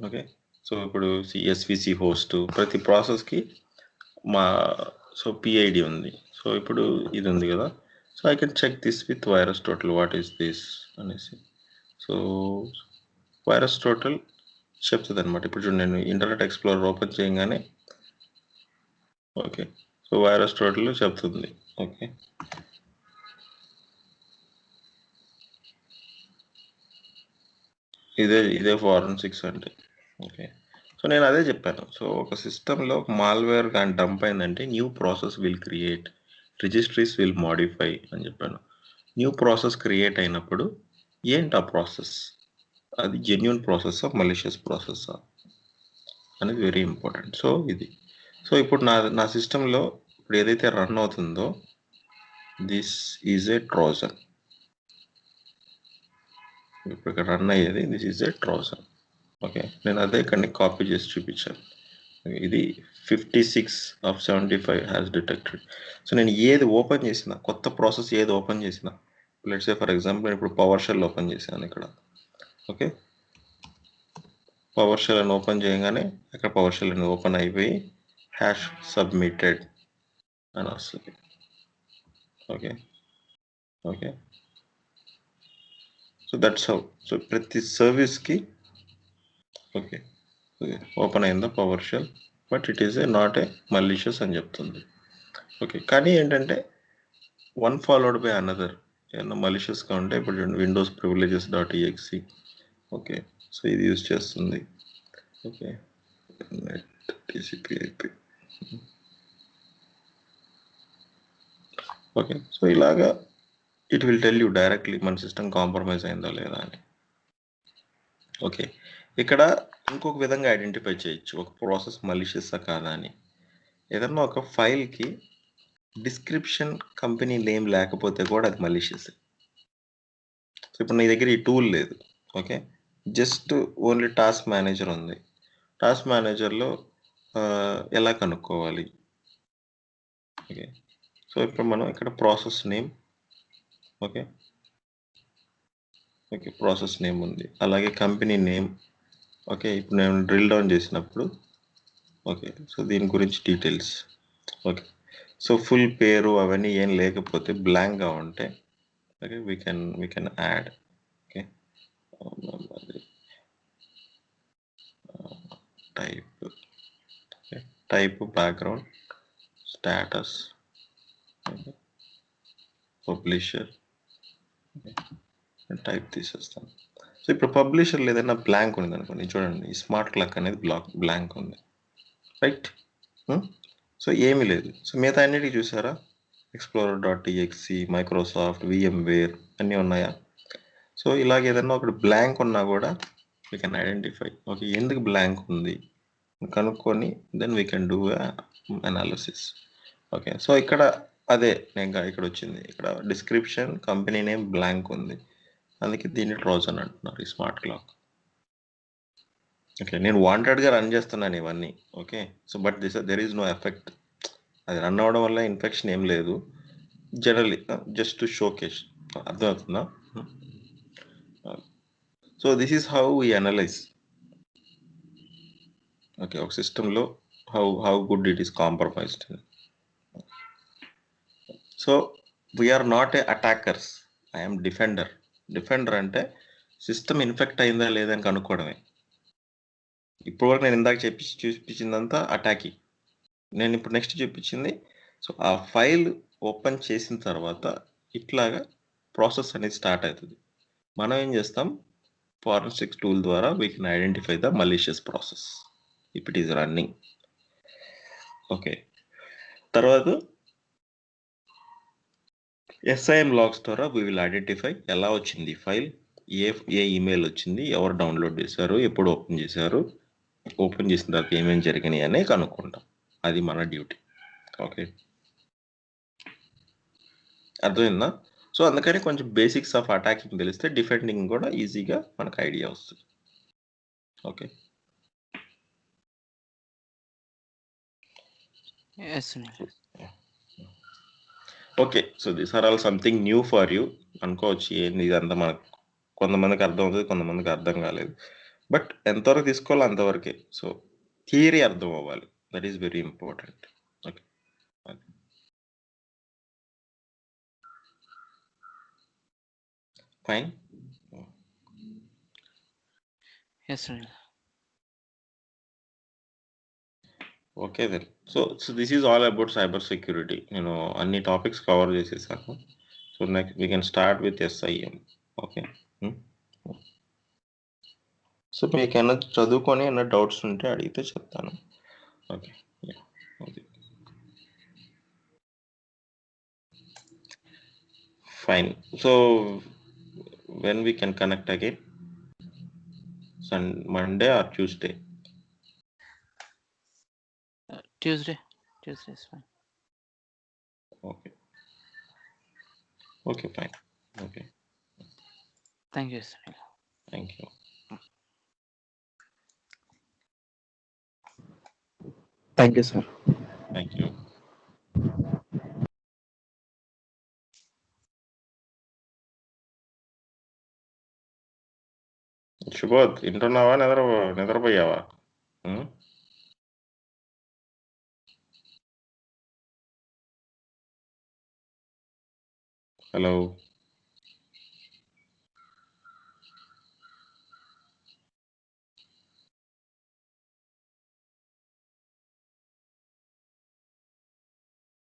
ఓకే, సో ఇప్పుడు ఎస్విసి హోస్ట్ ప్రతి ప్రాసెస్కి మా సో పిఐడి ఉంది. సో ఇప్పుడు ఇది ఉంది కదా, so I can check this with VirusTotal what is this అనేసి. సో వైరస్ టోటల్ చెప్తుంది అనమాట. ఇప్పుడు చూడండి, నేను ఇంటర్నెట్ ఎక్స్ప్లోరర్ ఓపెన్ చేయగానే ఓకే సో వైరస్ టోటల్ చెప్తుంది. ఓకే, ఇదే ఫారెన్సిక్స్ అంటే. ఓకే, సో నేను అదే చెప్పాను. సో ఒక సిస్టంలో మాల్వేర్ కానీ డంప్ అయిందంటే new process will create, registries will modify అని చెప్పాను. న్యూ ప్రాసెస్ క్రియేట్ అయినప్పుడు ఏంటి ఆ ప్రాసెస్, అది జెన్యూన్ ప్రాసెస్సా మలీషియస్ ప్రాసెస్సా అనేది వెరీ ఇంపార్టెంట్. సో ఇది, సో ఇప్పుడు నా సిస్టంలో ఇప్పుడు ఏదైతే రన్ అవుతుందో దిస్ ఈజ్ ఏ ట్రోజన్. ఇప్పుడు ఇక్కడ రన్ అయ్యేది this is A Trojan. Okay, నేను అదే ఇక్కడిని కాపీ చేసి చూపించాను. ఇది 56 of 75 హ్యాస్ డిటెక్టెడ్. సో నేను ఏది ఓపెన్ చేసినా, కొత్త ప్రాసెస్ ఏది ఓపెన్ చేసినా, లెట్స్ సే ఫర్ ఎగ్జాంపుల్ నేను ఇప్పుడు పవర్ షెల్ ఓపెన్ చేశాను ఇక్కడ. ఓకే, పవర్ షెల్ అని ఓపెన్ చేయగానే అక్కడ పవర్ షెల్ అని ఓపెన్ అయిపోయి హ్యాష్ సబ్మిటెడ్ అని వస్తుంది. Okay okay, so that's how. So ప్రతి సర్వీస్కి ఓకే ఓకే ఓపెన్ అయిందా PowerShell, but it is a not a malicious అని చెప్తుంది. ఓకే, కానీ ఏంటంటే వన్ ఫాలోడ్ బై అనదర్ ఏమన్నా మలీషియస్గా ఉంటే ఇప్పుడు Windows privileges dot EXE. Okay, so ఇది యూజ్ చేస్తుంది. Okay, net TCP IP. Okay, so ఇలాగా it will tell you directly మన సిస్టమ్ కాంప్రమైజ్ అయిందా లేదా అని. ఓకే, ఇక్కడ ఇంకొక విధంగా ఐడెంటిఫై చేయొచ్చు ఒక ప్రాసెస్ మలీషియస్సా కాదా అని. ఏదన్నా ఒక ఫైల్కి డిస్క్రిప్షన్ కంపెనీ నేమ్ లేకపోతే కూడా అది మలీషియస్. సో ఇప్పుడు నీ దగ్గర ఈ టూల్ లేదు. Okay, just only task manager ఉంది. టాస్క్ మేనేజర్లో ఎలా కనుక్కోవాలి. ఓకే, సో ఇప్పుడు మనం ఇక్కడ process name okay okay process name ఉంది, అలాగే కంపెనీ నేమ్. ఓకే, ఇప్పుడు నేను డ్రిల్ డౌన్ చేసినప్పుడు ఓకే. సో దీని గురించి డీటెయిల్స్. ఓకే. సో ఫుల్ పేరు అవన్నీ ఏం లేకపోతే బ్లాంక్‌గా ఉంటే okay we can add. Okay. Type okay. Type background, status, publisher type తీసేస్తాను. సో ఇప్పుడు పబ్లిషర్‌లో ఏదైనా బ్లాంక్ ఉందనుకోండి చూడండి ఈ స్మార్ట్ క్లాక్ అనేది బ్లాంక్ ఉంది. రైట్. సో ఏమీ లేదు. సో మిగతా అన్నిటికి చూసారా explorer.exe, మైక్రోసాఫ్ట్, VMware అన్నీ ఉన్నాయా? సో ఇలాగ ఏదన్నా ఒకటి బ్లాంక్ ఉన్నా కూడా వీ కెన్ ఐడెంటిఫై. ఓకే ఎందుకు బ్లాంక్ ఉంది కనుక్కొని then we can do analysis. Okay. So ఇక్కడ అదే నేను ఇక్కడ వచ్చింది ఇక్కడ డిస్క్రిప్షన్ కంపెనీ నేమ్ బ్లాంక్ ఉంది, అందుకే దీన్ని ట్రోజన్ అంటున్నారు ఈ స్మార్ట్ క్లాక్. ఓకే. నేను వాంటెడ్‌గా రన్ చేస్తున్నాను ఇవన్నీ. Okay. So but there is no effect. అది రన్ అవ్వడం వల్ల ఇన్ఫెక్షన్ ఏం లేదు. Generally just to showcase. అర్థమవుతుందా? So this is how we analyse. Okay. ఒక సిస్టంలో how good it is compromised. So we're not a attackers, I'm defender. Defender అంటే system infect అయిందా లేదా అని కనుక్కోవడమే. ఇప్పటివరకు నేను ఇందాక చూపించిందంతా అటాకింగ్. నేను ఇప్పుడు నెక్స్ట్ చూపించింది సో ఆ ఫైల్ ఓపెన్ చేసిన తర్వాత ఇట్లాగా ప్రాసెస్ అనేది స్టార్ట్ అవుతుంది. మనం ఏం చేస్తాం ఫారెన్సిక్ టూల్ ద్వారా we can identify the malicious process if it is running. Okay. తర్వాత SIM లాగ్స్ ద్వారా వీ విల్ ఐడెంటిఫై ఎలా వచ్చింది ఫైల్, ఏ ఈమెయిల్ వచ్చింది, ఎవరు డౌన్లోడ్ చేశారు, ఎప్పుడు ఓపెన్ చేశారు, ఓపెన్ చేసిన తర్వాత ఏమేమి జరిగినాయి అనే కనుక్కుంటాం. అది మన డ్యూటీ. ఓకే. అర్థమైందా? సో అందుకని కొంచెం బేసిక్స్ ఆఫ్ అటాకింగ్ తెలిస్తే డిఫెండింగ్ కూడా ఈజీగా మనకు ఐడియా వస్తుంది. Okay. Yes, Sunil. Okay. So these are all something new for you అనుకోవచ్చు. ఏంది ఇదంతా మనకు కొంతమందికి అర్థం అవుతుంది, కొంతమందికి అర్థం కాలేదు. బట్ ఎంతవరకు తీసుకోవాలో అంతవరకే. సో థియరీ అర్థం అవ్వాలి, that is very important. Okay. Fine. Yes, Sunil. Okay then. So this is all about cyber security. నేను అన్ని టాపిక్స్ కవర్ చేసేసాను. So next we can start with SIM. Okay. So మీకేమైనా చదువుకొని ఏమైనా డౌట్స్ ఉంటే అడిగితే చెప్తాను. Okay. Okay fine. So when we can connect again, Monday or Tuesday? Tuesday is fine. Okay. Okay, fine. Okay. Thank you, Sunil. Thank you. Thank you, sir. Thank you. శుభోద్, వింటున్నావా? నిద్రపోయావా? Hello.